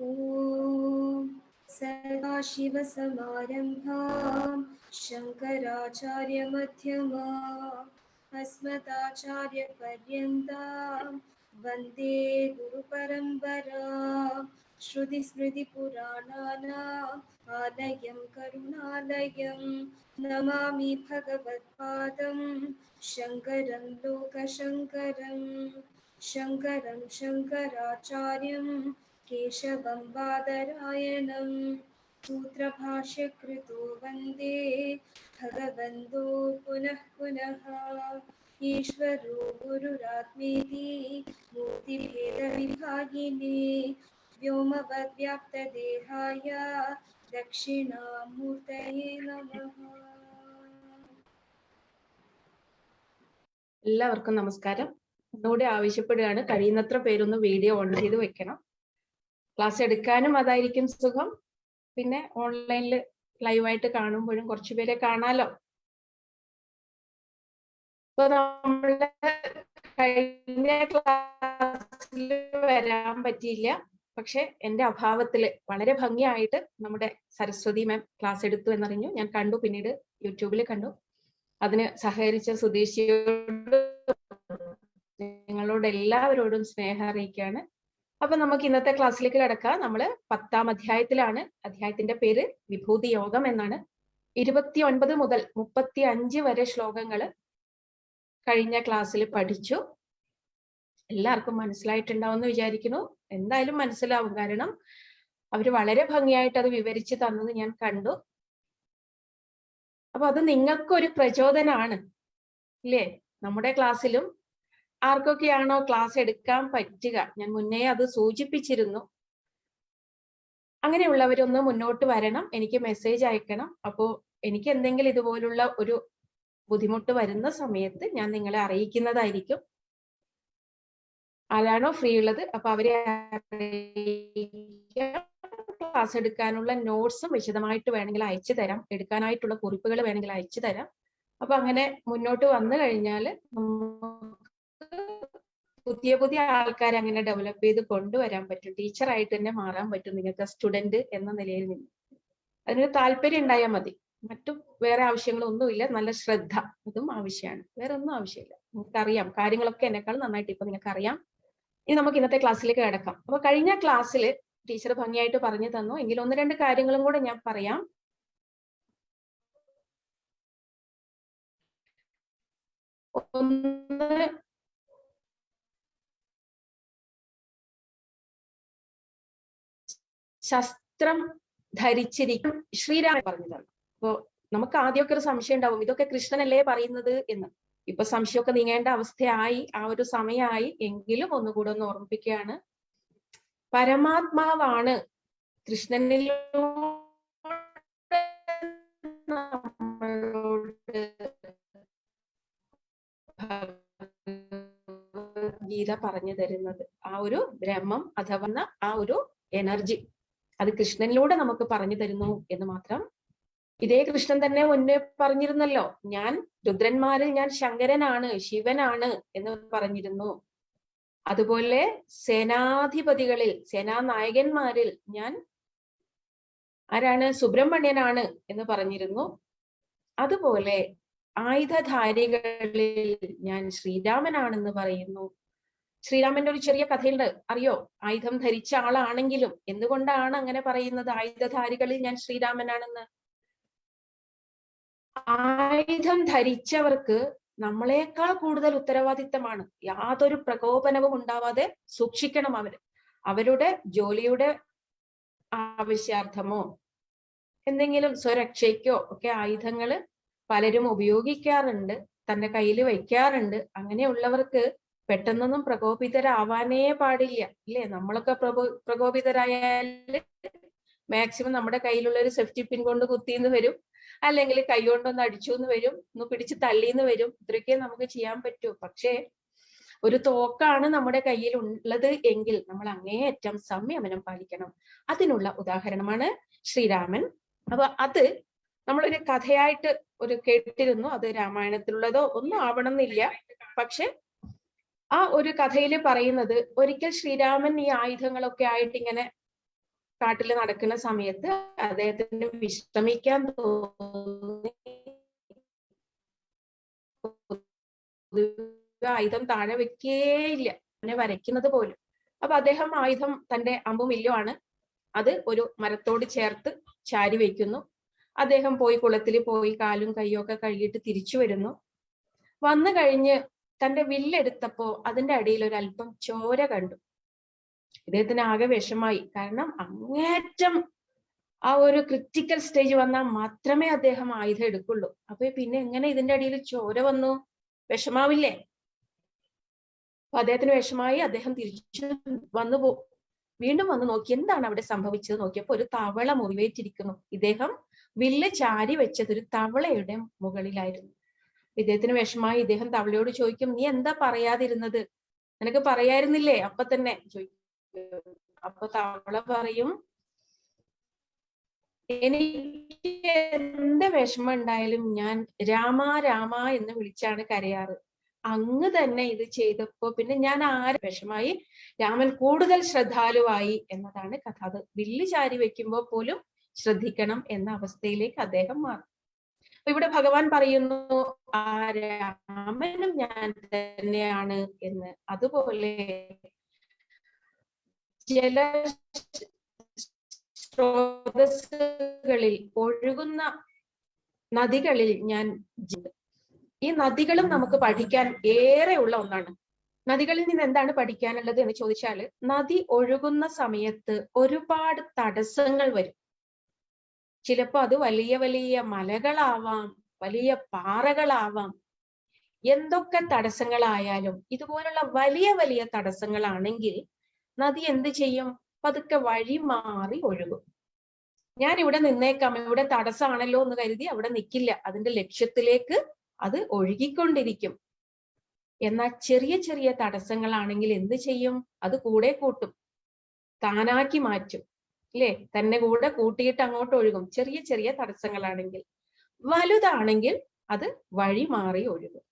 ॐ सदाशिवसमारम्भां शङ्कराचार्यमध्यमाम् अस्मदाचार्यपर्यन्तां वन्दे गुरुपरम्पराम् श्रुतिस्मृतिपुराणानाम् आलयं करुणालयं नमामि भगवत्पादं शङ्करं लोकशङ्करं शङ्करं शङ्कराचार्यं केशवं बादरायणं सूत्रभाष्यकृतो वन्दे भगवन्तो पुनः पुनः ईश्वरो गुरुरात्मेति मूर्तिभेदविभागिने व्योमवद्व्याप्तदेहाय दक्षिणामूर्तये नमः. എല്ലാവർക്കും നമസ്കാരം. ഒന്നുകൂടി ആവശ്യപ്പെടുകയാണ്, കഴിയുന്നത്ര പേരൊന്ന് വീഡിയോ ഓൺ ചെയ്ത് വെക്കണം. ക്ലാസ് എടുക്കാനും അതായിരിക്കും സുഖം. പിന്നെ ഓൺലൈനിൽ ലൈവായിട്ട് കാണുമ്പോഴും കുറച്ചു പേരെ കാണാലോ. ഇപ്പൊ നമ്മള് കഴിഞ്ഞ ക്ലാസ്സിൽ വരാൻ പറ്റിയില്ല. പക്ഷെ എന്റെ അഭാവത്തില് വളരെ ഭംഗിയായിട്ട് നമ്മുടെ സരസ്വതി മാം ക്ലാസ് എടുത്തു എന്നറിഞ്ഞു. ഞാൻ കണ്ടു, പിന്നീട് യൂട്യൂബിൽ കണ്ടു. അതിന് സഹകരിച്ച സുധീഷിയോട് നിങ്ങളോട് എല്ലാവരോടും സ്നേഹം അറിയിക്കുകയാണ്. അപ്പൊ നമുക്ക് ഇന്നത്തെ ക്ലാസ്സിലേക്ക് കിടക്കാം. നമ്മള് 10ാം അധ്യായത്തിലാണ്. അധ്യായത്തിന്റെ പേര് വിഭൂതി യോഗം എന്നാണ്. 29 മുതൽ 35 വരെ ശ്ലോകങ്ങള് കഴിഞ്ഞ ക്ലാസ്സിൽ പഠിച്ചു. എല്ലാവർക്കും മനസ്സിലായിട്ടുണ്ടാവുമെന്ന് വിചാരിക്കുന്നു. എന്തായാലും മനസ്സിലാവും, കാരണം അവര് വളരെ ഭംഗിയായിട്ട് അത് വിവരിച്ച് തന്നത് ഞാൻ കണ്ടു. അപ്പൊ അത് നിങ്ങൾക്കൊരു പ്രചോദനമാണ് ഇല്ലേ? നമ്മുടെ ക്ലാസ്സിലും ആർക്കൊക്കെയാണോ ക്ലാസ് എടുക്കാൻ പറ്റുക, ഞാൻ മുന്നേ അത് സൂചിപ്പിച്ചിരുന്നു, അങ്ങനെയുള്ളവരൊന്ന് മുന്നോട്ട് വരണം, എനിക്ക് മെസ്സേജ് അയക്കണം. അപ്പോ എനിക്ക് എന്തെങ്കിലും ഇതുപോലുള്ള ഒരു ബുദ്ധിമുട്ട് വരുന്ന സമയത്ത് ഞാൻ നിങ്ങളെ അറിയിക്കുന്നതായിരിക്കും. ആരാണോ ഫ്രീ ഉള്ളത് അപ്പൊ അവരെ ക്ലാസ് എടുക്കാനുള്ള നോട്ട്സും വിശദമായിട്ട് വേണമെങ്കിൽ അയച്ചു തരാം, എടുക്കാനായിട്ടുള്ള കുറിപ്പുകൾ വേണമെങ്കിൽ അയച്ചു തരാം. അപ്പൊ അങ്ങനെ മുന്നോട്ട് വന്നു കഴിഞ്ഞാൽ പുതിയ പുതിയ ആൾക്കാരെ അങ്ങനെ ഡെവലപ്പ് ചെയ്ത് കൊണ്ടുവരാൻ പറ്റും. ടീച്ചറായിട്ട് തന്നെ മാറാൻ പറ്റും നിങ്ങൾക്ക്, സ്റ്റുഡന്റ് എന്ന നിലയിൽ നിന്ന്. അതിന് താല്പര്യം ഉണ്ടായാൽ മതി. മറ്റു വേറെ ആവശ്യങ്ങളൊന്നുമില്ല. നല്ല ശ്രദ്ധ അതും ആവശ്യമാണ്, വേറെ ഒന്നും ആവശ്യമില്ല. നിങ്ങൾക്കറിയാം കാര്യങ്ങളൊക്കെ എന്നെക്കാൾ നന്നായിട്ട് ഇപ്പൊ നിങ്ങൾക്കറിയാം. ഇനി നമുക്ക് ഇന്നത്തെ ക്ലാസ്സിലേക്ക് കിടക്കാം. അപ്പൊ കഴിഞ്ഞ ക്ലാസ്സിൽ ടീച്ചർ ഭംഗിയായിട്ട് പറഞ്ഞു തന്നു. എങ്കിൽ 1-2 കാര്യങ്ങളും കൂടെ ഞാൻ പറയാം. ഒന്ന്, ശസ്ത്രം ധരിച്ചിരിക്കും ശ്രീരാമൻ പറഞ്ഞു തന്നു. അപ്പോ നമുക്ക് ആദ്യമൊക്കെ ഒരു സംശയം ഉണ്ടാവും, ഇതൊക്കെ കൃഷ്ണനല്ലേ പറയുന്നത് എന്ന്. ഇപ്പൊ സംശയമൊക്കെ നീങ്ങേണ്ട അവസ്ഥയായി, ആ ഒരു സമയമായി. എങ്കിലും ഒന്നുകൂടെ ഒന്ന് ഓർമ്മിപ്പിക്കുകയാണ്, പരമാത്മാവാണ് കൃഷ്ണനിലൂടെ നമ്മളോട് ഗീത പറഞ്ഞു തരുന്നത്. ആ ഒരു ബ്രഹ്മം അഥവാ ആ ഒരു എനർജി അത് കൃഷ്ണനിലൂടെ നമുക്ക് പറഞ്ഞു തരുന്നു എന്ന് മാത്രം. ഇതേ കൃഷ്ണൻ തന്നെ മുന്നേ പറഞ്ഞിരുന്നല്ലോ, ഞാൻ രുദ്രന്മാരിൽ ഞാൻ ശങ്കരനാണ്, ശിവനാണ് എന്ന് പറഞ്ഞിരുന്നു. അതുപോലെ സേനാധിപതികളിൽ, സേനാനായകന്മാരിൽ ഞാൻ ആരാണ്? സുബ്രഹ്മണ്യനാണ് എന്ന് പറഞ്ഞിരുന്നു. അതുപോലെ ആയുധധാരികളിൽ ഞാൻ ശ്രീരാമനാണെന്ന് പറയുന്നു. ശ്രീരാമന്റെ ഒരു ചെറിയ കഥയുണ്ട്, അറിയോ? ആയുധം ധരിച്ച ആളാണെങ്കിലും എന്തുകൊണ്ടാണ് അങ്ങനെ പറയുന്നത് ആയുധധാരികളിൽ ഞാൻ ശ്രീരാമനാണെന്ന്? ആയുധം ധരിച്ചവർക്ക് നമ്മളെക്കാൾ കൂടുതൽ ഉത്തരവാദിത്തമാണ്. യാതൊരു പ്രകോപനവും ഉണ്ടാവാതെ സൂക്ഷിക്കണം അവര്. അവരുടെ ജോലിയുടെ ആവശ്യാർത്ഥമോ എന്തെങ്കിലും സ്വരക്ഷയ്ക്കോ ഒക്കെ ആയുധങ്ങള് പലരും ഉപയോഗിക്കാറുണ്ട്, തന്റെ കയ്യിൽ വയ്ക്കാറുണ്ട്. അങ്ങനെയുള്ളവർക്ക് പെട്ടെന്നൊന്നും പ്രകോപിതരാവാനേ പാടില്ല, ഇല്ലേ? നമ്മളൊക്കെ പ്രകോപിതരായാല് മാക്സിമം നമ്മുടെ കയ്യിലുള്ള ഒരു സേഫ്റ്റി പിൻ കൊണ്ട് കുത്തിന്ന് വരും, അല്ലെങ്കിൽ കൈ കൊണ്ടൊന്ന് അടിച്ചു എന്ന് വരും, ഒന്ന് പിടിച്ച് തള്ളിന്ന് വരും. ഇത്രയൊക്കെ നമുക്ക് ചെയ്യാൻ പറ്റൂ. പക്ഷേ ഒരു തോക്കാണ് നമ്മുടെ കയ്യിൽ ഉള്ളത് എങ്കിൽ നമ്മൾ അങ്ങേയറ്റം സംയമനം പാലിക്കണം. അതിനുള്ള ഉദാഹരണമാണ് ശ്രീരാമൻ. അപ്പൊ അത് നമ്മളൊരു കഥയായിട്ട് ഒരു കേട്ടിരുന്നു. അത് രാമായണത്തിലുള്ളതോ ഒന്നും ആവണം എന്നില്ല. പക്ഷെ ആ ഒരു കഥയിൽ പറയുന്നത്, ഒരിക്കൽ ശ്രീരാമൻ ഈ ആയുധങ്ങളൊക്കെ ആയിട്ട് ഇങ്ങനെ കാട്ടിൽ നടക്കുന്ന സമയത്ത് അദ്ദേഹത്തിന് വിശ്രമിക്കാൻ തോന്നി. ആയുധം താഴെ വെക്കേയില്ല, അങ്ങനെ വരയ്ക്കുന്നത് പോലും. അപ്പൊ അദ്ദേഹം ആയുധം തന്റെ അമ്പും വില്ലുമാണ് അത് ഒരു മരത്തോട് ചേർത്ത് ചാരി വയ്ക്കുന്നു. അദ്ദേഹം പോയി കുളത്തിൽ പോയി കാലും കയ്യും ഒക്കെ കഴുകിയിട്ട് തിരിച്ചു വരുന്നു. വന്നു കഴിഞ്ഞ് തന്റെ വില്ലെടുത്തപ്പോ അതിന്റെ അടിയിൽ ഒരു അല്പം ചോര കണ്ടു. ഇദ്ദേഹത്തിന് ആകെ വിഷമായി. കാരണം അങ്ങേറ്റം ആ ഒരു ക്രിറ്റിക്കൽ സ്റ്റേജ് വന്നാൽ മാത്രമേ അദ്ദേഹം ആയുധം എടുക്കുള്ളൂ. അപ്പൊ പിന്നെ എങ്ങനെ ഇതിന്റെ അടിയിൽ ചോര വന്നു? വിഷമാവില്ലേ? അപ്പൊ അദ്ദേഹത്തിന് വിഷമായി. അദ്ദേഹം തിരിച്ചു വീണ്ടും വന്ന് നോക്കി എന്താണ് അവിടെ സംഭവിച്ചത്. നോക്കിയപ്പോ ഒരു തവള മുറിവേറ്റിരിക്കുന്നു. ഇദ്ദേഹം വില്ല് ചാരി വെച്ചത് ഒരു തവളയുടെ മുകളിലായിരുന്നു. ഇദ്ദേഹത്തിന് വിഷമായി. ഇദ്ദേഹം തവളയോട് ചോദിക്കും, നീ എന്താ പറയാതിരുന്നത്? നിനക്ക് പറയായിരുന്നില്ലേ അപ്പൊ തന്നെ ചോദിക്കും. അപ്പൊ തവള പറയും, എനിക്ക് എന്ത് വിഷമം ഉണ്ടായാലും ഞാൻ രാമ രാമ എന്ന് വിളിച്ചാണ് കരയാറ്. അങ്ങ് തന്നെ ഇത് ചെയ്തപ്പോ പിന്നെ ഞാൻ ആര് വിഷമായി. രാമൻ കൂടുതൽ ശ്രദ്ധാലുവായി എന്നതാണ് കഥ. അത് വില്ല് ചാരി വെക്കുമ്പോൾ പോലും ശ്രദ്ധിക്കണം എന്ന അവസ്ഥയിലേക്ക് അദ്ദേഹം മാറും. ഇവിടെ ഭഗവാൻ പറയുന്നു ആ രാമനും ഞാൻ തന്നെയാണ് എന്ന്. അതുപോലെ ജല സ്രോതസ്സുകളിൽ ഒഴുകുന്ന നദികളിൽ ഞാൻ ഈ നദികളും നമുക്ക് പഠിക്കാൻ ഏറെ ഉള്ള ഒന്നാണ്. നദികളിൽ നിന്ന് എന്താണ് പഠിക്കാനുള്ളത് എന്ന് ചോദിച്ചാൽ, നദി ഒഴുകുന്ന സമയത്ത് ഒരുപാട് തടസ്സങ്ങൾ വരും. ചിലപ്പോ അത് വലിയ വലിയ മലകളാവാം, വലിയ പാറകളാവാം. എന്തൊക്കെ തടസ്സങ്ങളായാലും ഇതുപോലുള്ള വലിയ വലിയ തടസ്സങ്ങളാണെങ്കിൽ നദി എന്ത് ചെയ്യും? പതുക്കെ വഴി മാറി ഒഴുകും. ഞാൻ ഇവിടെ നിന്നേക്കാം, ഇവിടെ തടസ്സമാണല്ലോ എന്ന് കരുതി അവിടെ നിൽക്കില്ല. അതിന്റെ ലക്ഷ്യത്തിലേക്ക് അത് ഒഴുകിക്കൊണ്ടിരിക്കും. എന്നാൽ ചെറിയ ചെറിയ തടസ്സങ്ങളാണെങ്കിൽ എന്ത് ചെയ്യും? അത് കൂടെ കൂട്ടും, താനാക്കി മാറ്റും, അല്ലേ? തന്നെ കൂടെ കൂട്ടിയിട്ട് അങ്ങോട്ട് ഒഴുകും. ചെറിയ ചെറിയ തടസ്സങ്ങളാണെങ്കിൽ. വലുതാണെങ്കിൽ അത് വഴി മാറി ഒഴുകും.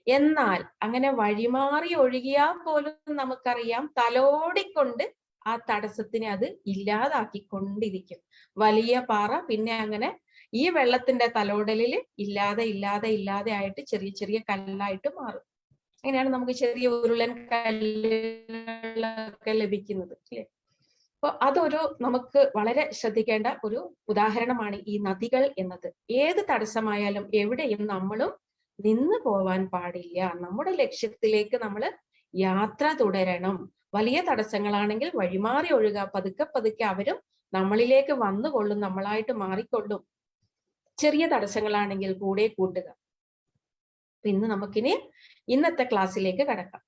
എന്നാൽ അങ്ങനെ വഴിമാറി ഒഴുകിയാൽ പോലും നമുക്കറിയാം തലോടിക്കൊണ്ട് ആ തടസ്സത്തിനെ അത് ഇല്ലാതാക്കിക്കൊണ്ടിരിക്കും. വലിയ പാറ പിന്നെ അങ്ങനെ ഈ വെള്ളത്തിന്റെ തലോടലിൽ ഇല്ലാതെ ഇല്ലാതെ ഇല്ലാതെ ആയിട്ട് ചെറിയ ചെറിയ കല്ലായിട്ട് മാറും. അങ്ങനെയാണ് നമുക്ക് ചെറിയ ഉരുളൻ കല്ലുകളൊക്കെ ലഭിക്കുന്നത്, അല്ലേ? അപ്പൊ അതൊരു നമുക്ക് വളരെ ശ്രദ്ധിക്കേണ്ട ഒരു ഉദാഹരണമാണ് ഈ നദികൾ എന്നത്. ഏത് തടസ്സമായാലും എവിടെയും നമ്മളും നിന്ന് പോവാൻ പാടില്ല. നമ്മുടെ ലക്ഷ്യത്തിലേക്ക് നമ്മൾ യാത്ര തുടരണം. വലിയ തടസ്സങ്ങളാണെങ്കിൽ വഴിമാറി ഒഴുകുക. പതുക്കെ പതുക്കെ അവരും നമ്മളിലേക്ക് വന്നുകൊള്ളും, നമ്മളായിട്ട് മാറിക്കൊള്ളും. ചെറിയ തടസ്സങ്ങളാണെങ്കിൽ കൂടെ കൂട്ടുക. ഇന്ന് നമുക്കിനി ഇന്നത്തെ ക്ലാസ്സിലേക്ക് കടക്കാം.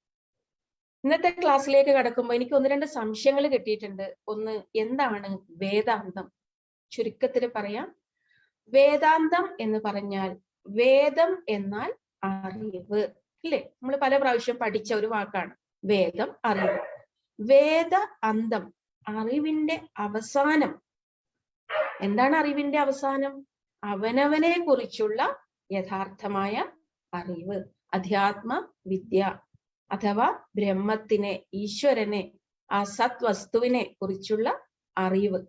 ഇന്നത്തെ ക്ലാസ്സിലേക്ക് കടക്കുമ്പോൾ എനിക്ക് ഒന്ന് രണ്ട് സംശയങ്ങൾ കിട്ടിയിട്ടുണ്ട്. ഒന്ന്, എന്താണ് വേദാന്തം? ചുരുക്കത്തിൽ പറയാം. വേദാന്തം എന്ന് പറഞ്ഞാൽ വേദം എന്നാൽ അറിവ്, അല്ലേ? നമ്മൾ പല പ്രാവശ്യം പഠിച്ച ഒരു വാക്കാണ് വേദം, അറിവ്. വേദ അന്തം, അറിവിന്റെ അവസാനം. എന്താണ് അറിവിന്റെ അവസാനം? അവനവനെ കുറിച്ചുള്ള യഥാർത്ഥമായ അറിവ്, അധ്യാത്മ വിദ്യ അഥവാ ബ്രഹ്മത്തിനെ, ഈശ്വരനെ, ആ സത് വസ്തുവിനെ കുറിച്ചുള്ള അറിവ്.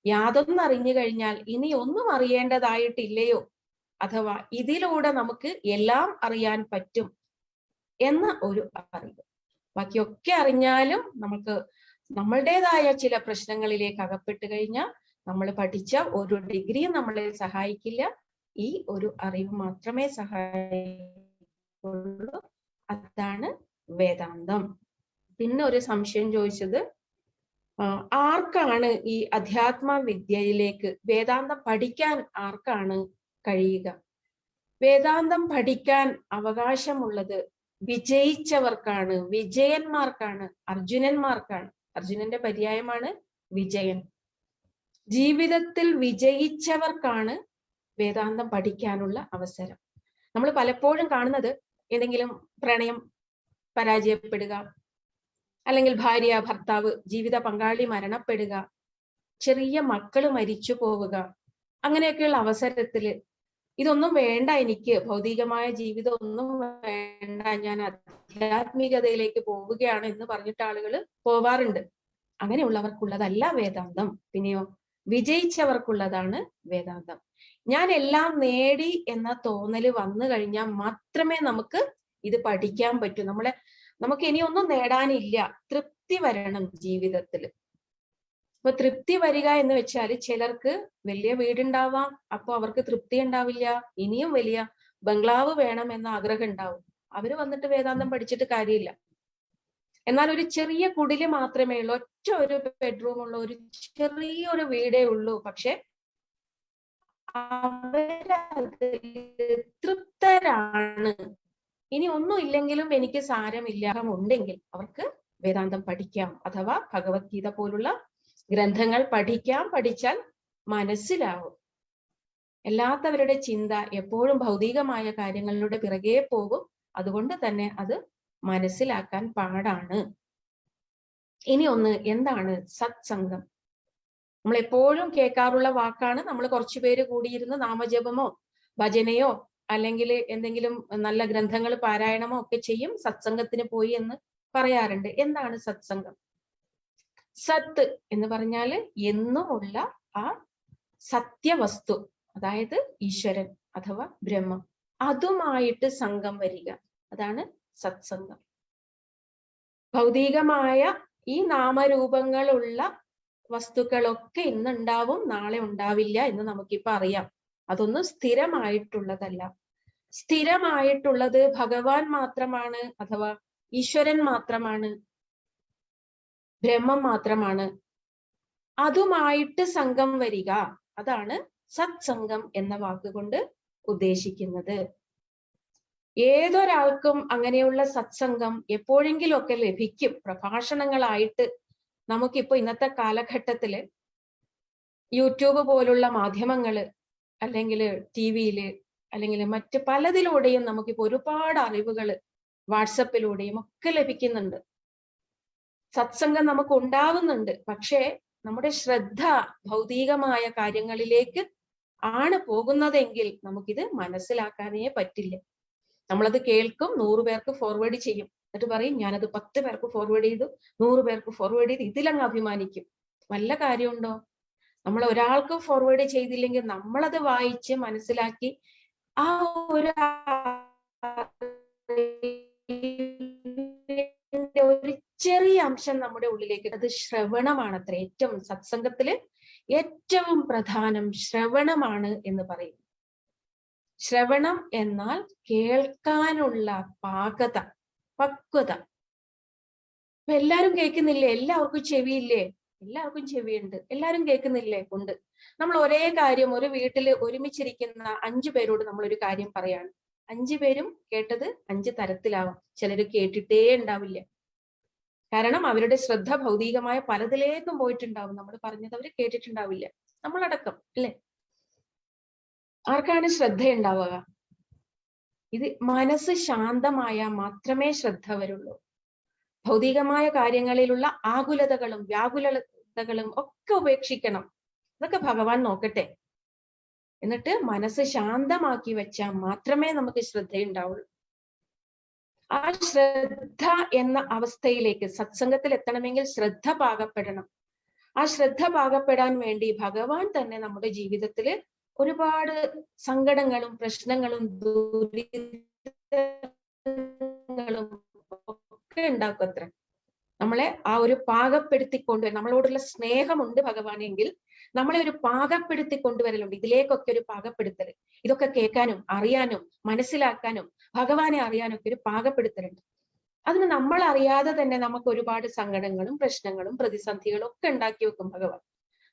യാതൊന്നും അറിഞ്ഞു കഴിഞ്ഞാൽ ഇനി ഒന്നും അറിയേണ്ടതായിട്ടില്ലയോ, അഥവാ ഇതിലൂടെ നമുക്ക് എല്ലാം അറിയാൻ പറ്റും എന്ന ഒരു അറിവ്. ബാക്കിയൊക്കെ അറിഞ്ഞാലും നമുക്ക് നമ്മളുടേതായ ചില പ്രശ്നങ്ങളിലേക്ക് അകപ്പെട്ട് കഴിഞ്ഞാൽ നമ്മൾ പഠിച്ച ഒരു ഡിഗ്രിയും നമ്മളെ സഹായിക്കില്ല. ഈ ഒരു അറിവ് മാത്രമേ സഹായിക്കുള്ളൂ. അതാണ് വേദാന്തം. പിന്നെ ഒരു സംശയം ചോദിച്ചത്, ആർക്കാണ് ഈ അധ്യാത്മ വിദ്യയിലേക്ക് വേദാന്തം പഠിക്കാൻ ആർക്കാണ് കഴിയുക? വേദാന്തം പഠിക്കാൻ അവകാശമുള്ളത് വിജയിച്ചവർക്കാണ്, വിജയന്മാർക്കാണ്, അർജുനന്മാർക്കാണ്. അർജുനന്റെ പര്യായമാണ് വിജയൻ. ജീവിതത്തിൽ വിജയിച്ചവർക്കാണ് വേദാന്തം പഠിക്കാനുള്ള അവസരം. നമ്മൾ പലപ്പോഴും കാണുന്നത് ഏതെങ്കിലും പ്രണയം പരാജയപ്പെടുക, അല്ലെങ്കിൽ ഭാര്യ ഭർത്താവ് ജീവിത പങ്കാളി മരണപ്പെടുക, ചെറിയ മക്കള് മരിച്ചു പോവുക, അങ്ങനെയൊക്കെയുള്ള അവസരത്തില് ഇതൊന്നും വേണ്ട, എനിക്ക് ഭൗതികമായ ജീവിതം ഒന്നും വേണ്ട, ഞാൻ ആധ്യാത്മികതയിലേക്ക് പോവുകയാണ് എന്ന് പറഞ്ഞിട്ട് ആളുകൾ പോവാറുണ്ട്. അങ്ങനെയുള്ളവർക്കുള്ളതല്ല വേദാന്തം. പിന്നെയോ വിജയിച്ചവർക്കുള്ളതാണ് വേദാന്തം. ഞാൻ എല്ലാം നേടി എന്ന തോന്നല് വന്നു കഴിഞ്ഞാൽ മാത്രമേ നമുക്ക് ഇത് പഠിക്കാൻ പറ്റൂ. നമുക്ക് ഇനി ഒന്നും നേടാനില്ല, തൃപ്തി വരണം ജീവിതത്തിൽ. അപ്പൊ തൃപ്തി വരിക എന്ന് വെച്ചാൽ ചിലർക്ക് വലിയ വീടുണ്ടാവാം, അപ്പൊ അവർക്ക് തൃപ്തി ഉണ്ടാവില്ല, ഇനിയും വലിയ ബംഗ്ലാവ് വേണം എന്ന ആഗ്രഹം ഉണ്ടാവും. അവര് വന്നിട്ട് വേദാന്തം പഠിച്ചിട്ട് കാര്യമില്ല. എന്നാൽ ഒരു ചെറിയ കുടില് മാത്രമേ ഉള്ളൂ, ഒറ്റ ഒരു ബെഡ്റൂം ഉള്ള ഒരു ചെറിയൊരു വീടേ ഉള്ളൂ, പക്ഷെ അവരത് തൃപ്തരാണ്. ഇനി ഒന്നും ഇല്ലെങ്കിലും എനിക്ക് സാരമില്ല ഉണ്ടെങ്കിൽ അവർക്ക് വേദാന്തം പഠിക്കാം, അഥവാ ഭഗവത്ഗീത പോലുള്ള ഗ്രന്ഥങ്ങൾ പഠിക്കാം. പഠിച്ചാൽ മനസ്സിലാവും. അല്ലാത്തവരുടെ ചിന്ത എപ്പോഴും ഭൗതികമായ കാര്യങ്ങളുടെ പിറകെ പോകും. അതുകൊണ്ട് തന്നെ അത് മനസ്സിലാക്കാൻ പാടാണ്. ഇനി ഒന്ന്, എന്താണ് സത്സംഗം? നമ്മൾ എപ്പോഴും കേൾക്കാറുള്ള വാക്കാണ്. നമ്മൾ കുറച്ചു പേര് കൂടിയിരുന്ന് നാമജപമോ ഭജനയോ അല്ലെങ്കിൽ എന്തെങ്കിലും നല്ല ഗ്രന്ഥങ്ങൾ പാരായണമോ ഒക്കെ ചെയ്യും, സത്സംഗത്തിന് പോയി എന്ന് പറയാറുണ്ട്. എന്താണ് സത്സംഗം? സത്ത് എന്ന് പറഞ്ഞാല് എന്നുമുള്ള ആ സത്യവസ്തു, അതായത് ഈശ്വരൻ അഥവാ ബ്രഹ്മം, അതുമായിട്ട് സംഘം വരിക, അതാണ് സത്സംഗം. ഭൗതികമായ ഈ നാമരൂപങ്ങളുള്ള വസ്തുക്കളൊക്കെ ഇന്നുണ്ടാവും, നാളെ ഉണ്ടാവില്ല എന്ന് നമുക്കിപ്പോ അറിയാം. അതൊന്നും സ്ഥിരമായിട്ടുള്ളതല്ല. സ്ഥിരമായിട്ടുള്ളത് ഭഗവാൻ മാത്രമാണ്, അഥവാ ഈശ്വരൻ മാത്രമാണ്, ബ്രഹ്മം മാത്രമാണ്. അതുമായിട്ട് സംഘം വരിക, അതാണ് സത്സംഗം എന്ന വാക്കുകൊണ്ട് ഉദ്ദേശിക്കുന്നത്. ഏതൊരാൾക്കും അങ്ങനെയുള്ള സത്സംഗം എപ്പോഴെങ്കിലും ഒക്കെ ലഭിക്കും. പ്രഭാഷണങ്ങളായിട്ട് നമുക്കിപ്പോ ഇന്നത്തെ കാലഘട്ടത്തില് യൂട്യൂബ് പോലുള്ള മാധ്യമങ്ങള്, അല്ലെങ്കിൽ ടിവിയില്, അല്ലെങ്കിൽ മറ്റ് പലതിലൂടെയും നമുക്കിപ്പോ ഒരുപാട് അറിവുകൾ വാട്സപ്പിലൂടെയും ഒക്കെ ലഭിക്കുന്നുണ്ട്. സത്സംഗം നമുക്ക് ഉണ്ടാവുന്നുണ്ട്. പക്ഷേ നമ്മുടെ ശ്രദ്ധ ഭൗതികമായ കാര്യങ്ങളിലേക്ക് ആണ് പോകുന്നതെങ്കിൽ നമുക്കിത് മനസ്സിലാക്കാനേ പറ്റില്ല. നമ്മളത് കേൾക്കും, 100 പേർക്ക് ഫോർവേഡ് ചെയ്യും, എന്നിട്ട് പറയും ഞാനത് 10 പേർക്ക് ഫോർവേഡ് ചെയ്തു, 100 പേർക്ക് ഫോർവേഡ് ചെയ്തു, ഇതിലങ്ങ് അഭിമാനിക്കും. വല്ല കാര്യമുണ്ടോ? നമ്മൾ ഒരാൾക്ക് ഫോർവേഡ് ചെയ്തില്ലെങ്കിൽ നമ്മളത് വായിച്ച് മനസ്സിലാക്കി ആ ഒരു ഒരു ചെറിയ അംശം നമ്മുടെ ഉള്ളിലേക്ക്, അത് ശ്രവണമാണ്. അത്ര ഏറ്റവും സത്സംഗത്തില് ഏറ്റവും പ്രധാനം ശ്രവണമാണ് എന്ന് പറയും. ശ്രവണം എന്നാൽ കേൾക്കാനുള്ള പാകത, പക്വത. എല്ലാരും കേൾക്കുന്നില്ലേ? എല്ലാവർക്കും ചെവിയില്ലേ? എല്ലാവർക്കും ചെവിയുണ്ട്. എല്ലാരും കേൾക്കുന്നില്ലേ? ഉണ്ട്. നമ്മൾ ഒരേ കാര്യം ഒരു വീട്ടിൽ ഒരുമിച്ചിരിക്കുന്ന 5 പേരോട് നമ്മൾ ഒരു കാര്യം പറയാണ്. 5 പേരും കേട്ടത് 5 തരത്തിലാവാം. ചിലര് കേട്ടിട്ടേ ഉണ്ടാവില്ല. കാരണം അവരുടെ ശ്രദ്ധ ഭൗതികമായ പലതിലേക്കും പോയിട്ടുണ്ടാവും. നമ്മൾ പറഞ്ഞത് അവര് കേട്ടിട്ടുണ്ടാവില്ല, നമ്മളടക്കം, അല്ലെ? ആർക്കാണ് ശ്രദ്ധയുണ്ടാവുക? ഇത് മനസ്സ് ശാന്തമായാൽ മാത്രമേ ശ്രദ്ധ വരുള്ളൂ. ഭൗതികമായ കാര്യങ്ങളിലുള്ള ആകുലതകളും വ്യാകുലതകളും ഒക്കെ ഉപേക്ഷിക്കണം. അതൊക്കെ ഭഗവാൻ നോക്കട്ടെ. എന്നിട്ട് മനസ്സ് ശാന്തമാക്കി വെച്ചാൽ മാത്രമേ നമുക്ക് ശ്രദ്ധയുണ്ടാവുള്ളൂ. ആ ശ്രദ്ധ എന്ന അവസ്ഥയിലേക്ക് സത്സംഗത്തിൽ എത്തണമെങ്കിൽ ശ്രദ്ധ പാകപ്പെടണം. ആ ശ്രദ്ധ പാകപ്പെടാൻ വേണ്ടി ഭഗവാൻ തന്നെ നമ്മുടെ ജീവിതത്തിൽ ഒരുപാട് സങ്കടങ്ങളും പ്രശ്നങ്ങളും ദുരിതങ്ങളും ഒക്കെ ഉണ്ടാക്കും. അത്ര നമ്മളെ ആ ഒരു പാകപ്പെടുത്തി കൊണ്ടുവരും. നമ്മളോടുള്ള സ്നേഹമുണ്ട് ഭഗവാനെങ്കിൽ നമ്മളെ ഒരു പാകപ്പെടുത്തി കൊണ്ടുവരലുണ്ട്. ഇതിലേക്കൊക്കെ ഒരു പാകപ്പെടുത്തൽ, ഇതൊക്കെ കേൾക്കാനും അറിയാനും മനസ്സിലാക്കാനും ഭഗവാനെ അറിയാനും ഒക്കെ ഒരു പാകപ്പെടുത്തലുണ്ട്. അതിന് നമ്മൾ അറിയാതെ തന്നെ നമുക്ക് ഒരുപാട് സങ്കടങ്ങളും പ്രശ്നങ്ങളും പ്രതിസന്ധികളും ഒക്കെ ഉണ്ടാക്കി വെക്കും ഭഗവാൻ.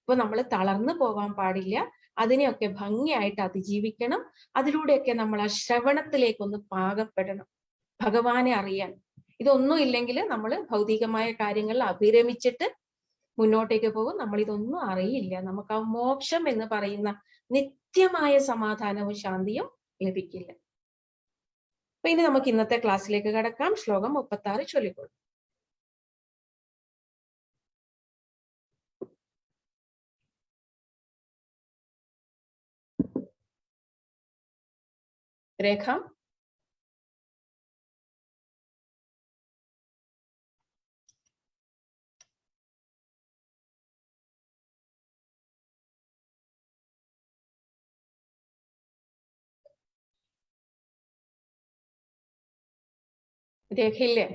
അപ്പൊ നമ്മൾ തളർന്നു പോകാൻ പാടില്ല. അതിനെയൊക്കെ ഭംഗിയായിട്ട് അതിജീവിക്കണം. അതിലൂടെയൊക്കെ നമ്മൾ ആ ശ്രവണത്തിലേക്കൊന്ന് പാകപ്പെടണം, ഭഗവാനെ അറിയാൻ. ഇതൊന്നും ഇല്ലെങ്കിൽ നമ്മൾ ഭൗതികമായ കാര്യങ്ങളിൽ അഭിരമിച്ചിട്ട് മുന്നോട്ടേക്ക് പോകും. നമ്മൾ ഇതൊന്നും അറിയില്ല. നമുക്ക് ആ മോക്ഷം എന്ന് പറയുന്ന നിത്യമായ സമാധാനവും ശാന്തിയും ലഭിക്കില്ല. അപ്പൊ ഇനി നമുക്ക് ഇന്നത്തെ ക്ലാസ്സിലേക്ക് കടക്കാം. ശ്ലോകം 36 ചൊല്ലിക്കൊള്ളു. രേഖ. രേഖയില്ലേ?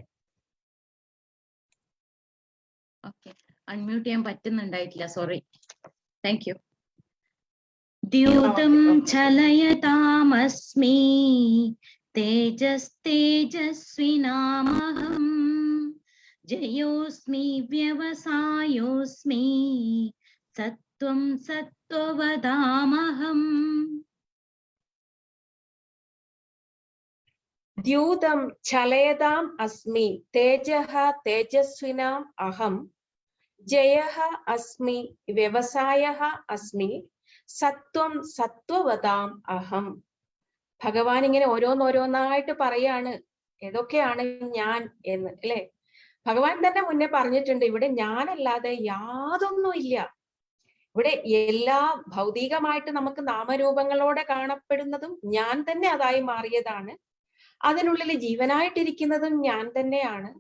ഓക്കെ, അൺമ്യൂട്ട് ചെയ്യാൻ പറ്റുന്നുണ്ടായിട്ടില്ല, സോറി. Thank you. ദ്യൂതം ചലയതാമസ്മി തേജസ്തേജസ്വിനാമഹം ജയോസ്മി വ്യവസായോസ്മി സത്വം സത്വവദാമഹം. ദ്യൂതം ചലയതാം അസ്മി തേജഃ തേജസ്വിനാം അഹം ജയഃ അസ്മി വ്യവസായഃ അസ്മി സത്വം സത്വവതാം അഹം. ഭഗവാൻ ഇങ്ങനെ ഓരോന്നോരോന്നായിട്ട് പറയാണ് ഏതൊക്കെയാണ് ഞാൻ എന്ന്, അല്ലെ? ഭഗവാൻ തന്നെ മുന്നേ പറഞ്ഞിട്ടുണ്ട്, ഇവിടെ ഞാനല്ലാതെ യാതൊന്നുമില്ല. ഇവിടെ എല്ലാ ഭൗതികമായിട്ട് നമുക്ക് നാമരൂപങ്ങളോടെ കാണപ്പെടുന്നതും ഞാൻ തന്നെ അതായി മാറിയതാണ്. അതിനുള്ളിൽ ജീവനായിട്ടിരിക്കുന്നതും ഞാൻ തന്നെയാണ്.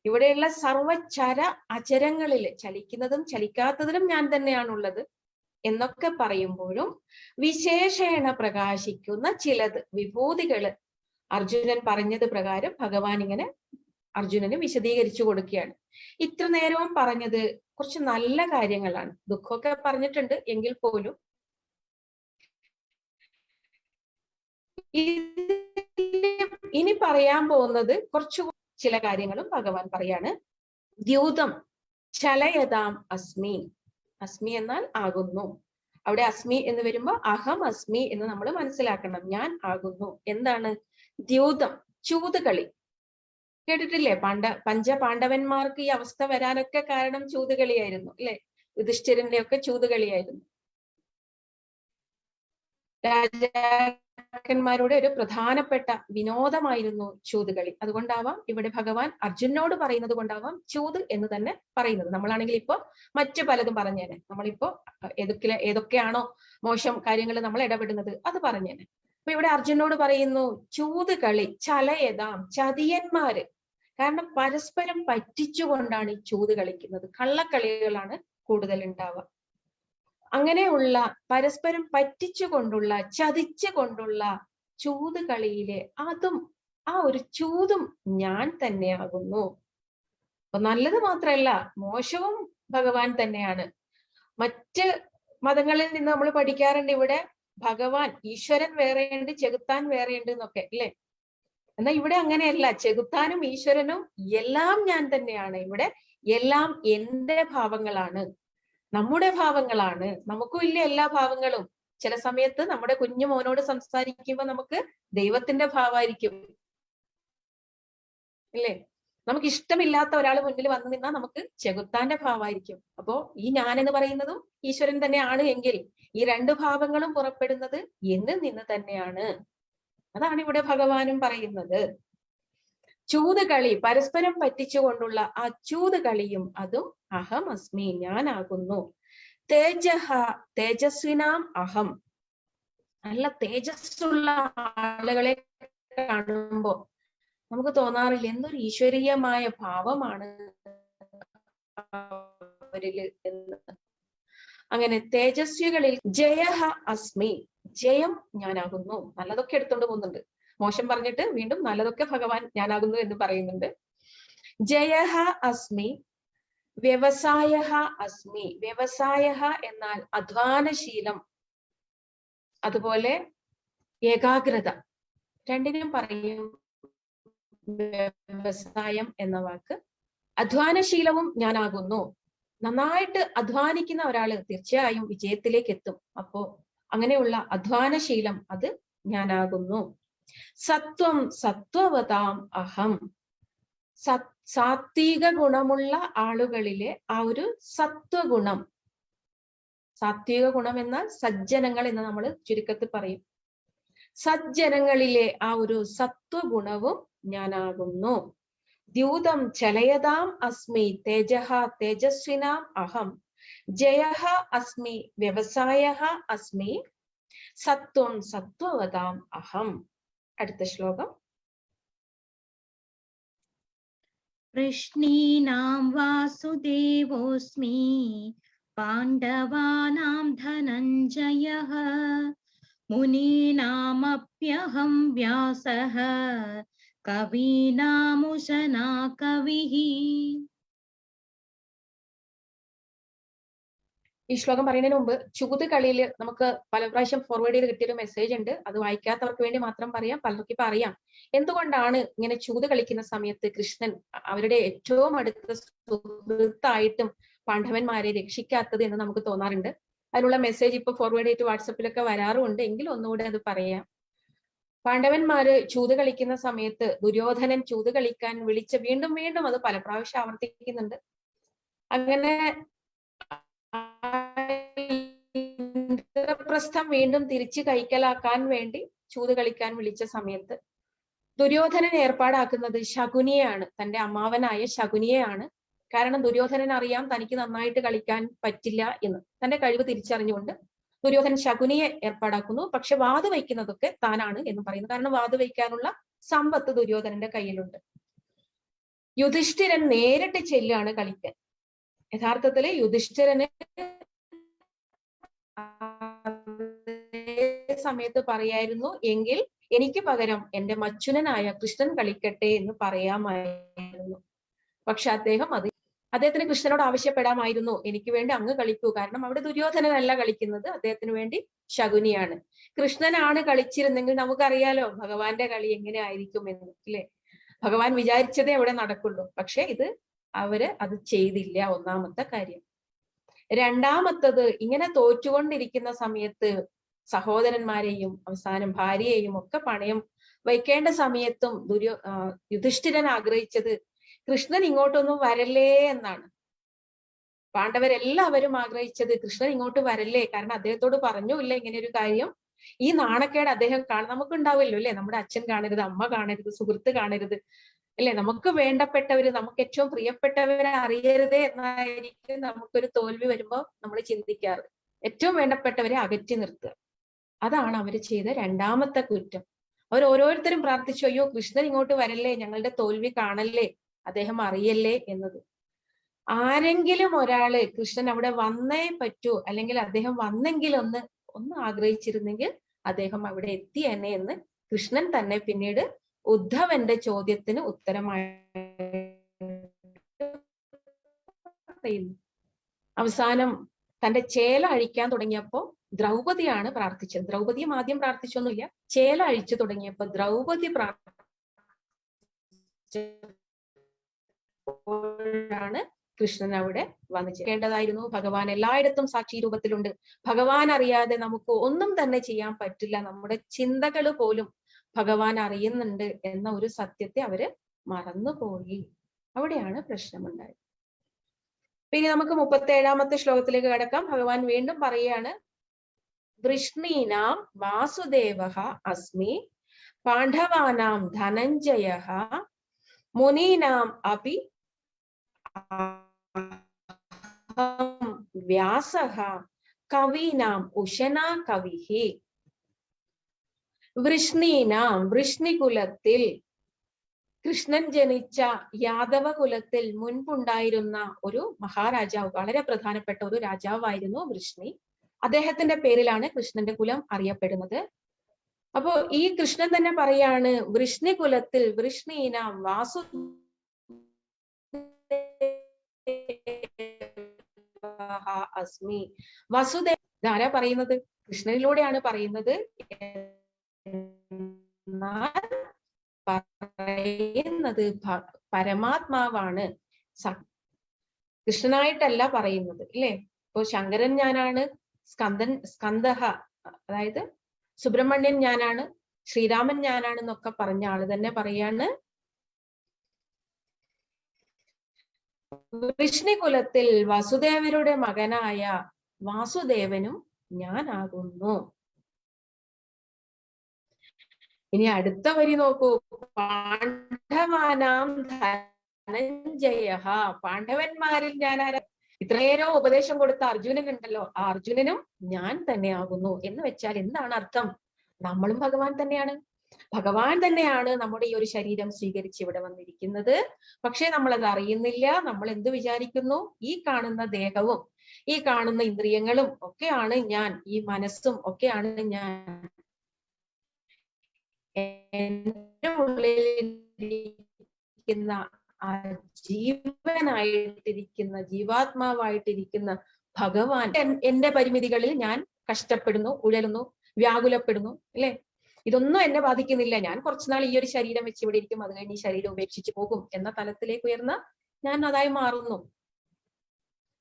ഇവിടെയുള്ള സർവചര അചരങ്ങളിൽ ചലിക്കുന്നതും ചലിക്കാത്തതിലും ഞാൻ തന്നെയാണുള്ളത് എന്നൊക്കെ പറയുമ്പോഴും വിശേഷേണ പ്രകാശിക്കുന്ന ചിലത് വിഭൂതികള് അർജുനൻ പറഞ്ഞത് പ്രകാരം ഭഗവാൻ ഇങ്ങനെ അർജുനന് വിശദീകരിച്ചു കൊടുക്കുകയാണ്. ഇത്ര നേരവും പറഞ്ഞത് കുറച്ച് നല്ല കാര്യങ്ങളാണ്, ദുഃഖമൊക്കെ പറഞ്ഞിട്ടുണ്ട് എങ്കിൽ പോലും ഇനി പറയാൻ പോകുന്നത് കുറച്ചു ചില കാര്യങ്ങളും ഭഗവാൻ പറയാണ്. ദ്യൂതം ചലയതാം അസ്മി. അസ്മി എന്നാൽ ആകുന്നു. അവിടെ അസ്മി എന്ന് വരുമ്പോ അഹം അസ്മി എന്ന് നമ്മൾ മനസ്സിലാക്കണം, ഞാൻ ആകുന്നു. എന്താണ് ദ്യൂതം? ചൂതുകളി കേട്ടിട്ടില്ലേ? പഞ്ചപാണ്ഡവന്മാർക്ക് ഈ അവസ്ഥ വരാനൊക്കെ കാരണം ചൂതുകളിയായിരുന്നു, അല്ലെ? യുധിഷ്ഠിരന്റെ ഒക്കെ ചൂതുകളിയായിരുന്നു. രാജാക്കന്മാരുടെ ഒരു പ്രധാനപ്പെട്ട വിനോദമായിരുന്നു ചൂതുകളി. അതുകൊണ്ടാവാം ഇവിടെ ഭഗവാൻ അർജുനോട് പറയുന്നത് കൊണ്ടാവാം ചൂത് എന്ന് തന്നെ പറയുന്നത്. നമ്മളാണെങ്കിൽ ഇപ്പോ മറ്റു പലതും പറഞ്ഞേനെ, നമ്മളിപ്പോ ഏതൊക്കെയാണോ മോശം കാര്യങ്ങൾ നമ്മൾ ഇടപെടുന്നത് അത് പറഞ്ഞേനെ. അപ്പൊ ഇവിടെ അർജുനോട് പറയുന്നു ചൂതുകളി ചലയതാം, ചതിയന്മാര്. കാരണം പരസ്പരം പറ്റിച്ചുകൊണ്ടാണ് ഈ ചൂത് കളിക്കുന്നത്, കള്ളക്കളികളാണ് കൂടുതൽ ഉണ്ടാവുക. അങ്ങനെയുള്ള പരസ്പരം പറ്റിച്ചുകൊണ്ടുള്ള ചതിച്ചുകൊണ്ടുള്ള ചൂത് കളിയിലെ അതും ആ ഒരു ചൂതും ഞാൻ തന്നെയാകുന്നു. അപ്പൊ നല്ലത് മാത്രമല്ല മോശവും ഭഗവാൻ തന്നെയാണ്. മറ്റ് മതങ്ങളിൽ നിന്ന് നമ്മൾ പഠിക്കാറുണ്ട് ഇവിടെ ഭഗവാൻ ഈശ്വരൻ വേറെയുണ്ട് ചെകുത്താൻ വേറെയുണ്ട് എന്നൊക്കെ, അല്ലെ? എന്നാൽ ഇവിടെ അങ്ങനെയല്ല, ചെകുത്താനും ഈശ്വരനും എല്ലാം ഞാൻ തന്നെയാണ്. ഇവിടെ എല്ലാം എന്റെ ഭാവങ്ങളാണ്, നമ്മുടെ ഭാവങ്ങളാണ്. നമുക്കും ഇല്ല എല്ലാ ഭാവങ്ങളും. ചില സമയത്ത് നമ്മുടെ കുഞ്ഞു മോനോട് സംസാരിക്കുമ്പോൾ നമുക്ക് ദൈവത്തിന്റെ ഭാവമായിരിക്കും, അല്ലേ? നമുക്ക് ഇഷ്ടമില്ലാത്ത ഒരാൾ മുന്നിൽ വന്നു നിന്നാൽ നമുക്ക് ചെകുത്താന്റെ ഭാവമായിരിക്കും. അപ്പോ ഈ ഞാൻ എന്ന് പറയുന്നതും ഈശ്വരൻ തന്നെയാണ് എങ്കിൽ ഈ രണ്ട് ഭാവങ്ങളും പുറപ്പെടുന്നത് എന്നിൽ നിന്ന് തന്നെയാണ്. അതാണ് ഇവിടെ ഭഗവാനും പറയുന്നത്. ചൂതുകളി പരസ്പരം പറ്റിച്ചുകൊണ്ടുള്ള ആ ചൂതുകളിയും അതും അഹം അസ്മി, ഞാനാകുന്നു. തേജഹ തേജസ്വിനാം അഹം. നല്ല തേജസ്സുള്ള ആളുകളെ കാണുമ്പോ നമുക്ക് തോന്നാറില്ല എന്തൊരു ഈശ്വരീയമായ ഭാവമാണ് അവരില് എന്ന്. അങ്ങനെ തേജസ്വികളിൽ ജയഹ അസ്മി, ജയം ഞാനാകുന്നു. നല്ലതൊക്കെ എടുത്തോണ്ട് പോകുന്നുണ്ട്, മോശം പറഞ്ഞിട്ട് വീണ്ടും നല്ലതൊക്കെ ഭഗവാൻ ഞാനാകുന്നു എന്ന് പറയുന്നുണ്ട്. ജയഹ അസ്മി വ്യവസായ അസ്മി. വ്യവസായ എന്നാൽ അധ്വാനശീലം, അതുപോലെ ഏകാഗ്രത, രണ്ടിനും പറയും വ്യവസായം എന്ന വാക്ക്. അധ്വാനശീലവും ഞാനാകുന്നു. നന്നായിട്ട് അധ്വാനിക്കുന്ന ഒരാള് തീർച്ചയായും വിജയത്തിലേക്ക് എത്തും. അപ്പോ അങ്ങനെയുള്ള അധ്വാനശീലം അത് ഞാനാകുന്നു. സത്വം സത്വവതാം അഹം. സാത്വിക ഗുണമുള്ള ആളുകളിലെ ആ ഒരു സത്വഗുണം, സാത്വിക ഗുണം എന്നാൽ സജ്ജനങ്ങൾ എന്ന് നമ്മൾ ചുരുക്കത്തിൽ പറയും. സജ്ജനങ്ങളിലെ ആ ഒരു സത്വഗുണവും ഞാനാകുന്നു. ദ്യൂതം ചലയതാം അസ്മി തേജഃ തേജസ്വിനാം അഹം ജയഃ അസ്മി വ്യവസായഃ അസ്മി സത്വം സത്വവതാം അഹം. അടുത്ത ശ്ലോകം. കൃഷ്ണീനാം വാസുദേവോസ്മി പാണ്ഡവാനാം ധനഞ്ജയഃ മുനീനാമപ്യഹം വ്യാസഃ കവീനാമുശനാ കവിഃ. ഈ ശ്ലോകം പറയുന്നതിന് മുമ്പ് ചൂത് കളിയിൽ നമുക്ക് പല പ്രാവശ്യം ഫോർവേഡ് ചെയ്ത് കിട്ടിയൊരു മെസ്സേജ് ഉണ്ട്. അത് വായിക്കാത്തവർക്ക് വേണ്ടി മാത്രം പറയാം. പലർക്കും ഇപ്പൊ അറിയാം എന്തുകൊണ്ടാണ് ഇങ്ങനെ ചൂത് കളിക്കുന്ന സമയത്ത് കൃഷ്ണൻ അവരുടെ ഏറ്റവും അടുത്ത സുഹൃത്തായിട്ടും പാണ്ഡവന്മാരെ രക്ഷിക്കാത്തത് എന്ന് നമുക്ക് തോന്നാറുണ്ട്. അതിനുള്ള മെസ്സേജ് ഇപ്പൊ ഫോർവേഡ് ചെയ്തിട്ട് വാട്സപ്പിലൊക്കെ വരാറുമുണ്ട്. എങ്കിലും ഒന്നുകൂടെ അത് പറയാം. പാണ്ഡവന്മാര് ചൂത് കളിക്കുന്ന സമയത്ത് ദുര്യോധനൻ ചൂത് കളിക്കാൻ വിളിച്ച വീണ്ടും വീണ്ടും അത് പല പ്രാവശ്യം ആവർത്തിക്കുന്നുണ്ട്. അങ്ങനെ ഇന്ദ്രപ്രസ്ഥം വീണ്ടും തിരിച്ചു കൈക്കലാക്കാൻ വേണ്ടി ചൂത് കളിക്കാൻ വിളിച്ച സമയത്ത് ദുര്യോധനൻ ഏർപ്പാടാക്കുന്നത് ശകുനിയെയാണ്, തന്റെ അമ്മാവനായ ശകുനിയെയാണ്. കാരണം ദുര്യോധനൻ അറിയാം തനിക്ക് നന്നായിട്ട് കളിക്കാൻ പറ്റില്ല എന്ന്. തന്റെ കഴിവ് തിരിച്ചറിഞ്ഞുകൊണ്ട് ദുര്യോധനൻ ശകുനിയെ ഏർപ്പാടാക്കുന്നു. പക്ഷെ വാത് വയ്ക്കുന്നതൊക്കെ താനാണ് എന്ന് പറയുന്നു. കാരണം വാത് വയ്ക്കാനുള്ള സമ്പത്ത് ദുര്യോധനന്റെ കയ്യിലുണ്ട്. യുധിഷ്ഠിരൻ നേരിട്ട് ചെല്ലാണ് കളിക്കാൻ. യഥാർത്ഥത്തില് യുധിഷ്ഠിരന് സമയത്ത് പറയായിരുന്നു എങ്കിൽ എനിക്ക് പകരം എന്റെ മച്ചുനനായ കൃഷ്ണൻ കളിക്കട്ടെ എന്ന് പറയാമായിരുന്നു. പക്ഷെ അദ്ദേഹത്തിന് കൃഷ്ണനോട് ആവശ്യപ്പെടാമായിരുന്നു, എനിക്ക് വേണ്ടി അങ്ങ് കളിക്കൂ. കാരണം അവിടെ ദുര്യോധനനല്ല കളിക്കുന്നത്, അദ്ദേഹത്തിന് വേണ്ടി ശകുനിയാണ്. കൃഷ്ണനാണ് കളിച്ചിരുന്നെങ്കിൽ നമുക്കറിയാലോ ഭഗവാന്റെ കളി എങ്ങനെ ആയിരിക്കും എന്ന്, അല്ലെ? ഭഗവാൻ വിചാരിച്ചതേ അവിടെ നടക്കുള്ളൂ. പക്ഷെ അവര് അത് ചെയ്തില്ല. ഒന്നാമത്തെ കാര്യം. രണ്ടാമത്തത്, ഇങ്ങനെ തോറ്റുകൊണ്ടിരിക്കുന്ന സമയത്ത് സഹോദരന്മാരെയും അവസാനം ഭാര്യയെയും ഒക്കെ പണയം വയ്ക്കേണ്ട സമയത്തും യുധിഷ്ഠിരൻ ആഗ്രഹിച്ചത് കൃഷ്ണൻ ഇങ്ങോട്ടൊന്നും വരല്ലേ എന്നാണ്. പാണ്ഡവരെല്ലാവരും ആഗ്രഹിച്ചത് കൃഷ്ണൻ ഇങ്ങോട്ട് വരല്ലേ. കാരണം അദ്ദേഹത്തോട് പറഞ്ഞുമില്ല ഇങ്ങനെ ഒരു കാര്യം. ഈ നാണക്കേട് അദ്ദേഹം നമുക്കുണ്ടാവില്ലോ അല്ലെ? നമ്മുടെ അച്ഛൻ കാണരുത്, അമ്മ കാണരുത്, സുഹൃത്ത് കാണരുത്, അല്ലെ? നമുക്ക് വേണ്ടപ്പെട്ടവര്, നമുക്ക് ഏറ്റവും പ്രിയപ്പെട്ടവരെ അറിയരുതേ എന്നായിരിക്കും നമുക്കൊരു തോൽവി വരുമ്പോ നമ്മൾ ചിന്തിക്കാറ്. ഏറ്റവും വേണ്ടപ്പെട്ടവരെ അകറ്റി നിർത്തുക. അതാണ് അവര് ചെയ്ത രണ്ടാമത്തെ കുറ്റം. അവർ ഓരോരുത്തരും പ്രാർത്ഥിച്ചു, അയ്യോ കൃഷ്ണൻ ഇങ്ങോട്ട് വരല്ലേ, ഞങ്ങളുടെ തോൽവി കാണല്ലേ, അദ്ദേഹം അറിയല്ലേ എന്നത്. ആരെങ്കിലും ഒരാള് കൃഷ്ണൻ അവിടെ വന്നേ പറ്റൂ, അല്ലെങ്കിൽ അദ്ദേഹം വന്നെങ്കിൽ ഒന്ന് ആഗ്രഹിച്ചിരുന്നെങ്കിൽ അദ്ദേഹം അവിടെ എത്തിയെന്നെ എന്ന് കൃഷ്ണൻ തന്നെ പിന്നീട് ഉദ്ധവന്റെ ചോദ്യത്തിന് ഉത്തരമായി പറയുന്നു. അവസാനം തന്റെ ചേല അഴിക്കാൻ തുടങ്ങിയപ്പോ ദ്രൗപദിയാണ് പ്രാർത്ഥിച്ചത്. ദ്രൗപദിയും ആദ്യം പ്രാർത്ഥിച്ചൊന്നുമില്ല. ചേല അഴിച്ചു തുടങ്ങിയപ്പോ ദ്രൗപദി പ്രാർത്ഥിച്ചാണ് കൃഷ്ണൻ അവിടെ വന്നു ചേരേണ്ടതായിരുന്നു. ഭഗവാൻ എല്ലായിടത്തും സാക്ഷി രൂപത്തിലുണ്ട്. ഭഗവാൻ അറിയാതെ നമുക്ക് ഒന്നും തന്നെ ചെയ്യാൻ പറ്റില്ല. നമ്മുടെ ചിന്തകൾ പോലും ഭഗവാൻ അറിയുന്നുണ്ട് എന്ന ഒരു സത്യത്തെ അവര് മറന്നുപോയി. അവിടെയാണ് പ്രശ്നമുണ്ടായത്. പിന്നെ നമുക്ക് 37ാമത്തെ ശ്ലോകത്തിലേക്ക് കടക്കാം. ഭഗവാൻ വീണ്ടും പറയുകയാണ്, വൃഷ്ണീനാം വാസുദേവഃ അസ്മി പാണ്ഡവാനാം ധനഞ്ജയഃ മുനീനാം അപി വ്യാസഃ കവീനാം ഉശനാ കവിഃ. വൃഷ്ണീനാം, വൃഷ്ണികുലത്തിൽ, കൃഷ്ണൻ ജനിച്ച യാദവ കുലത്തിൽ മുൻപുണ്ടായിരുന്ന ഒരു മഹാരാജാവ്, വളരെ പ്രധാനപ്പെട്ട ഒരു രാജാവായിരുന്നു വൃഷ്ണി. അദ്ദേഹത്തിന്റെ പേരിലാണ് കൃഷ്ണന്റെ കുലം അറിയപ്പെടുന്നത്. അപ്പോ ഈ കൃഷ്ണൻ തന്നെ പറയാണ്, വൃഷ്ണി കുലത്തിൽ വൃഷ്ണീനാം വാസുദേവ അസ്മി. വസുദേവ ആരാ പറയുന്നത്? കൃഷ്ണനിലൂടെയാണ് പറയുന്നത്. പറയുന്നത് പരമാത്മാവാണ്, കൃഷ്ണനായിട്ടല്ല പറയുന്നത്, ഇല്ലേ? ഇപ്പൊ ശങ്കരൻ ഞാനാണ്, സ്കന്ദഹ അതായത് സുബ്രഹ്മണ്യൻ ഞാനാണ്, ശ്രീരാമൻ ഞാനാണെന്നൊക്കെ പറഞ്ഞ ആള് തന്നെ പറയാണ്, വൃഷ്ണികുലത്തിൽ വസുദേവരുടെ മകനായ വാസുദേവനും ഞാനാകുന്നു. ഇനി അടുത്ത വരി നോക്കൂ, പാണ്ഡവാനാം ധനഞ്ജയഃ. പാണ്ഡവന്മാരിൽ ഞാൻ ഇത്രയേരോ ഉപദേശം കൊടുത്ത അർജുനൻ ഉണ്ടല്ലോ, ആ അർജുനനും ഞാൻ തന്നെയാകുന്നു എന്ന് വെച്ചാൽ എന്താണ് അർത്ഥം? നമ്മളും ഭഗവാൻ തന്നെയാണ്. ഭഗവാൻ തന്നെയാണ് നമ്മുടെ ഈ ഒരു ശരീരം സ്വീകരിച്ച് ഇവിടെ വന്നിരിക്കുന്നത്. പക്ഷെ നമ്മളത് അറിയുന്നില്ല. നമ്മൾ എന്ത് വിചാരിക്കുന്നു? ഈ കാണുന്ന ദേഹവും ഈ കാണുന്ന ഇന്ദ്രിയങ്ങളും ഒക്കെയാണ് ഞാൻ, ഈ മനസ്സും ഒക്കെയാണ് ഞാൻ. എന്റെ ഉള്ളിലിരിക്കുന്ന ആ ജീവനായിട്ടിരിക്കുന്ന, ജീവാത്മാവായിട്ടിരിക്കുന്ന ഭഗവാൻ എന്റെ പരിമിതികളിൽ ഞാൻ കഷ്ടപ്പെടുന്നു, ഉഴലുന്നു, വ്യാകുലപ്പെടുന്നു, അല്ലെ? ഇതൊന്നും എന്നെ ബാധിക്കുന്നില്ല. ഞാൻ കുറച്ചുനാൾ ഈ ഒരു ശരീരം വെച്ച് ഇവിടെ ഇരിക്കും, അത് കഴിഞ്ഞ് ഈ ശരീരം ഉപേക്ഷിച്ച് പോകും എന്ന തലത്തിലേക്ക് ഉയർന്ന ഞാൻ അതായി മാറുന്നു.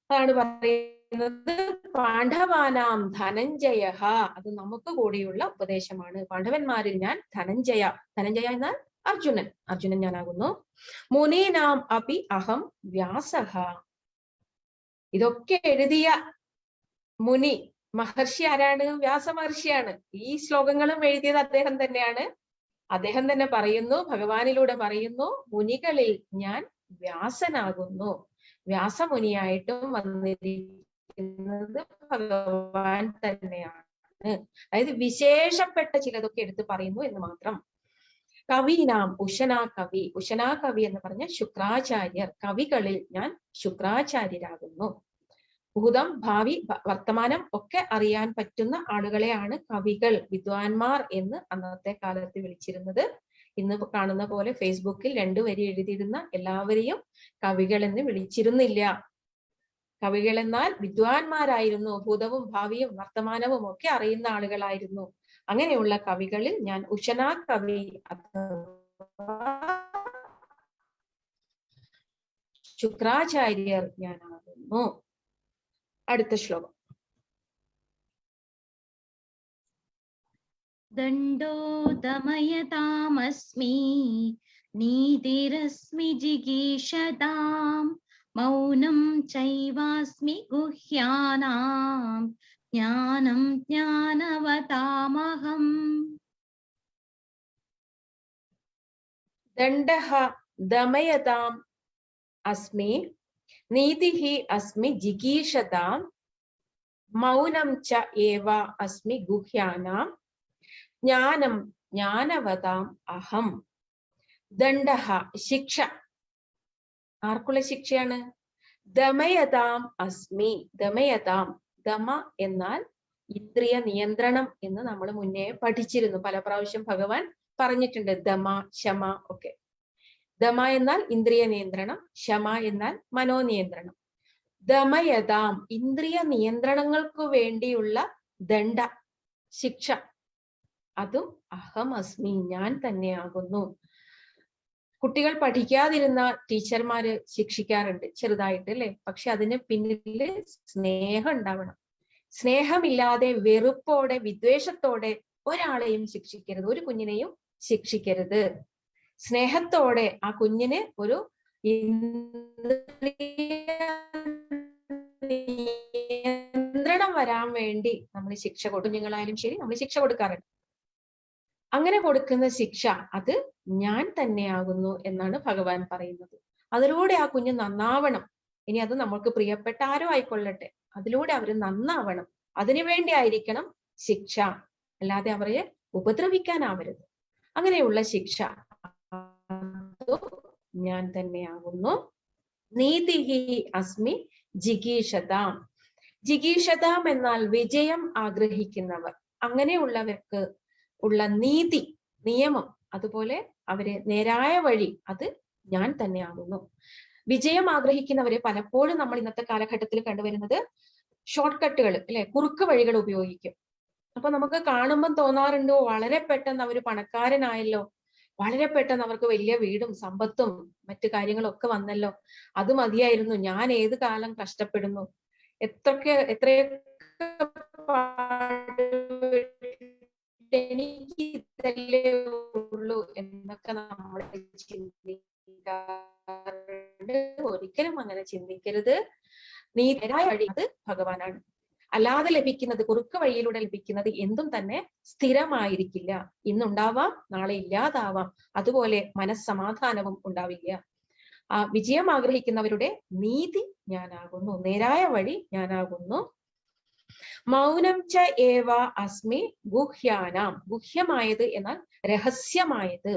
അതാണ് പറയുന്നത് പാണ്ഡവാനാം ധനഞ്ജയ. അത് നമുക്ക് കൂടിയുള്ള ഉപദേശമാണ്. പാണ്ഡവന്മാരിൽ ഞാൻ ധനഞ്ജയ. ധനഞ്ജയ എന്നാൽ അർജുനൻ. അർജുനൻ ഞാനാകുന്നു. മുനീനാം അപി അഹം വ്യാസഃ. ഇതൊക്കെ എഴുതിയ മുനി മഹർഷി ആരാണ്? വ്യാസ മഹർഷിയാണ്. ഈ ശ്ലോകങ്ങളും എഴുതിയത് അദ്ദേഹം തന്നെയാണ്. അദ്ദേഹം തന്നെ പറയുന്നു, ഭഗവാനിലൂടെ പറയുന്നു, മുനികളിൽ ഞാൻ വ്യാസനാകുന്നു. വ്യാസമുനിയായിട്ടും വന്നിരിക്കുന്നത് ഭഗവാൻ തന്നെയാണ്. അതായത് വിശേഷപ്പെട്ട ചിലതൊക്കെ എടുത്ത് പറയുന്നു എന്ന് മാത്രം. കവീനാം ഉശനാ കവി. ഉശനാ കവി എന്ന് പറഞ്ഞ ശുക്രാചാര്യർ. കവികളിൽ ഞാൻ ശുക്രാചാര്യരാകുന്നു. ഭൂതം, ഭാവി, വർത്തമാനം ഒക്കെ അറിയാൻ പറ്റുന്ന ആളുകളെയാണ് കവികൾ, വിദ്വാൻമാർ എന്ന് അന്നത്തെ കാലത്ത് വിളിച്ചിരുന്നത്. ഇന്ന് കാണുന്ന പോലെ ഫേസ്ബുക്കിൽ 2 വരി എഴുതിയിരുന്ന എല്ലാവരെയും കവികൾ എന്ന് വിളിച്ചിരുന്നില്ല. കവികൾ എന്നാൽ വിദ്വാൻമാരായിരുന്നു. ഭൂതവും ഭാവിയും വർത്തമാനവും ഒക്കെ അറിയുന്ന ആളുകളായിരുന്നു. അങ്ങനെയുള്ള കവികളിൽ ഞാൻ ഉശനാ കവി ശുക്രാചാര്യർ ഞാനാകുന്നു. അടുത്ത ശ്ലോകം. ദണ്ഡോ ദമയതാമസ്മി നീതിരസ്മി ജിഗീഷതാം മൗനം ചൈവാസ്മി ഗുഹ്യാനാം ജ്ഞാനം ജ്ഞാനവതാമഹം. ദണ്ഡഃ ദമയതാം അസ്മി നീതിഃ അസ്മി ജിഗീഷതാം മൗനം ച ഏവ അസ്മി ഗുഹ്യാനാം ജ്ഞാനം ജ്ഞാനവതാം അഹം. ദണ്ഡഃ ശിക്ഷ. ആർക്കുള്ള ശിക്ഷയാണ്? ദമയതാം അസ്മി. ദമയതാം, ദമ എന്നാൽ ഇന്ദ്രിയ നിയന്ത്രണം എന്ന് നമ്മൾ മുന്നേ പഠിച്ചിരുന്നു. പല പ്രാവശ്യം ഭഗവാൻ പറഞ്ഞിട്ടുണ്ട്. ദമ, ശമ ഒക്കെ. ദമ എന്നാൽ ഇന്ദ്രിയ നിയന്ത്രണം, ശമ എന്നാൽ മനോനിയന്ത്രണം. ദമയതാം ഇന്ദ്രിയ നിയന്ത്രണങ്ങൾക്ക് വേണ്ടിയുള്ള ദണ്ഡ, ശിക്ഷ, അതും അഹം അസ്മി ഞാൻ തന്നെയാകുന്നു. കുട്ടികൾ പഠിക്കാതിരുന്ന ടീച്ചർമാര് ശിക്ഷിക്കാറുണ്ട് ചെറുതായിട്ട്, അല്ലെ? പക്ഷെ അതിന് പിന്നില് സ്നേഹം ഉണ്ടാവണം. സ്നേഹമില്ലാതെ വെറുപ്പോടെ വിദ്വേഷത്തോടെ ഒരാളെയും ശിക്ഷിക്കരുത്, ഒരു കുഞ്ഞിനെയും ശിക്ഷിക്കരുത്. സ്നേഹത്തോടെ ആ കുഞ്ഞിന് ഒരു നിയന്ത്രണം വരാൻ വേണ്ടി നമ്മൾ ശിക്ഷ കുഞ്ഞുങ്ങളായാലും ശരി നമ്മൾ ശിക്ഷ കൊടുക്കാറുണ്ട്. അങ്ങനെ കൊടുക്കുന്ന ശിക്ഷ അത് ഞാൻ തന്നെയാകുന്നു എന്നാണ് ഭഗവാൻ പറയുന്നത്. അതിലൂടെ ആ കുഞ്ഞ് നന്നാവണം. ഇനി അത് നമ്മൾക്ക് പ്രിയപ്പെട്ട ആരോ ആയിക്കൊള്ളട്ടെ, അതിലൂടെ അവര് നന്നാവണം. അതിനുവേണ്ടി ആയിരിക്കണം ശിക്ഷ, അല്ലാതെ അവരെ ഉപദ്രവിക്കാനാവരുത്. അങ്ങനെയുള്ള ശിക്ഷ ഞാൻ തന്നെയാകുന്നു. നീതിഹി അസ്മി ജിഗീഷതാം. ജിഗീഷതാം എന്നാൽ വിജയം ആഗ്രഹിക്കുന്നവർ. അങ്ങനെയുള്ളവർക്ക് ഉള്ള നീതി, നിയമം, അതുപോലെ അവര് നേരായ വഴി, അത് ഞാൻ തന്നെയാകുന്നു. വിജയം ആഗ്രഹിക്കുന്നവരെ പലപ്പോഴും നമ്മൾ ഇന്നത്തെ കാലഘട്ടത്തിൽ കണ്ടുവരുന്നത് ഷോർട്ട് കട്ടുകൾ, അല്ലെ, കുറുക്ക് വഴികൾ ഉപയോഗിക്കും. അപ്പൊ നമുക്ക് കാണുമ്പം തോന്നാറുണ്ടോ, വളരെ പെട്ടെന്ന് അവര് പണക്കാരനായല്ലോ, വളരെ പെട്ടെന്ന് അവർക്ക് വലിയ വീടും സമ്പത്തും മറ്റു കാര്യങ്ങളൊക്കെ വന്നല്ലോ, അത് മതിയായിരുന്നു, ഞാൻ ഏത് കാലം കഷ്ടപ്പെടുന്നു, എത്രയൊക്കെ എനിക്ക് ഇതല്ലേ ഉള്ളൂ എന്നൊക്കെ നമ്മൾ ചിന്തിക്കാറുണ്ട്. ഒരിക്കലും അങ്ങനെ ചിന്തിക്കരുത്. നീതിയായ വഴി അത് ഭഗവാനാണ്. അല്ലാതെ ലഭിക്കുന്നത്, കുറുക്ക് വഴിയിലൂടെ ലഭിക്കുന്നത് എന്തും തന്നെ സ്ഥിരമായിരിക്കില്ല. ഇന്നുണ്ടാവാം, നാളെ ഇല്ലാതാവാം. അതുപോലെ മനസ്സമാധാനവും ഉണ്ടാവില്ല. ആ വിജയം ആഗ്രഹിക്കുന്നവരുടെ നീതി ഞാനാകുന്നു, നേരായ വഴി ഞാനാകുന്നു. മൗനം ച ഏവ അസ്മി ഗുഹ്യാനാം. ഗുഹ്യമായത് എന്നാൽ രഹസ്യമായത്.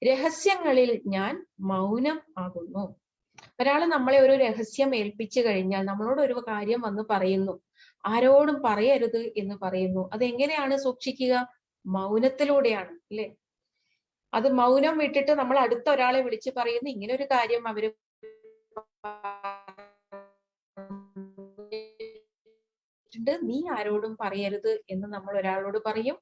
രഹസ്യങ്ങളിൽ ഞാൻ മൗനം ആകുന്നു. ഒരാള് നമ്മളെ ഒരു രഹസ്യം ഏൽപ്പിച്ചു കഴിഞ്ഞാൽ, നമ്മളോട് ഒരു കാര്യം വന്ന് പറയുന്നു, ആരോടും പറയരുത് എന്ന് പറയുന്നു, അതെങ്ങനെയാണ് സൂക്ഷിക്കുക? മൗനത്തിലൂടെയാണ് അല്ലെ. അത് മൗനം വിട്ടിട്ട് നമ്മൾ അടുത്ത ഒരാളെ വിളിച്ച് പറയുന്നു ഇങ്ങനെ ഒരു കാര്യം അവര് നീ ആരോടും പറയരുത് എന്ന് നമ്മൾ ഒരാളോട് പറയും.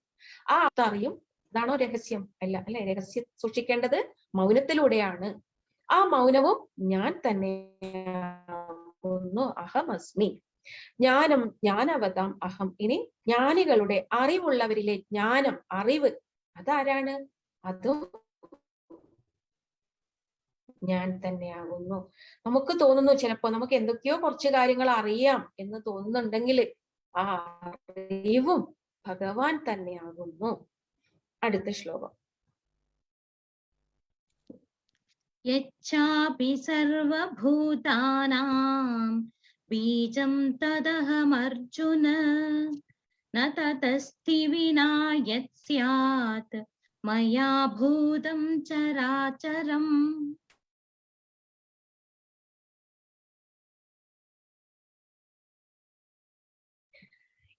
ആ അറിയും ഇതാണോ രഹസ്യം? അല്ല അല്ലെ. രഹസ്യം സൂക്ഷിക്കേണ്ടത് മൗനത്തിലൂടെയാണ്. ആ മൗനവും ഞാൻ തന്നെയാകുന്നു. അഹമസ്മി. ജ്ഞാനവതാം അഹം. ഇനി ജ്ഞാനികളുടെ അറിവുള്ളവരിലെ ജ്ഞാനം, അറിവ്, അതാരാണ്? അതും ഞാൻ തന്നെയാകുന്നു. നമുക്ക് തോന്നുന്നു ചിലപ്പോ നമുക്ക് എന്തൊക്കെയോ കുറച്ച് കാര്യങ്ങൾ അറിയാം എന്ന് തോന്നുന്നുണ്ടെങ്കിൽ ആ അറിവും ഭഗവാൻ തന്നെയാകുന്നു. അടുത്ത ശ്ലോകം. യച്ഛാപി സർവഭൂതാനാം ബീജം തദഹമർജുന ന തതസ്തി വിനാ യത് സ്യാത് മയാ ഭൂതം ചരാചരം.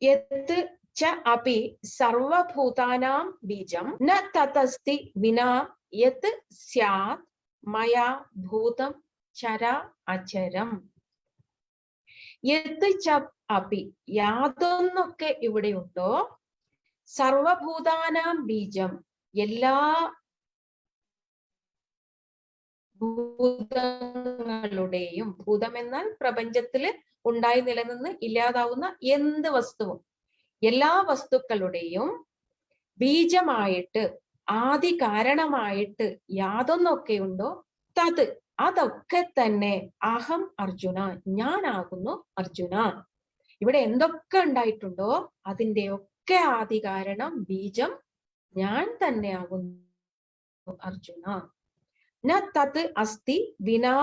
യത് ച അപി സർവഭൂതാനാം ബീജം ന തതസ്തി വിനാ യത് സ്യാത് മയാ ഭൂതം ചര അചരം. യത് ച അപി, യാതൊന്നൊക്കെ ഇവിടെ ഉണ്ടോ, സർവഭൂതാനാം ബീജം, എല്ലാ ഭൂതങ്ങളുടെയും, ഭൂതം എന്നാൽ പ്രപഞ്ചത്തില് ഉണ്ടായി നിലനിന്ന് ഇല്ലാതാവുന്ന എന്ത് വസ്തുവും, എല്ലാ വസ്തുക്കളുടെയും ബീജമായിട്ട്, ആദി കാരണമായിട്ട് യാതൊന്നൊക്കെ ഉണ്ടോ, തത്, അതൊക്കെ തന്നെ അഹം അർജുന, ഞാനാകുന്നു അർജുന. ഇവിടെ എന്തൊക്കെ ഉണ്ടായിട്ടുണ്ടോ അതിന്റെ ഒക്കെ ആദി കാരണം, ബീജം ഞാൻ തന്നെയാകുന്നു അർജുന. ന തത് അസ്തി വിനാ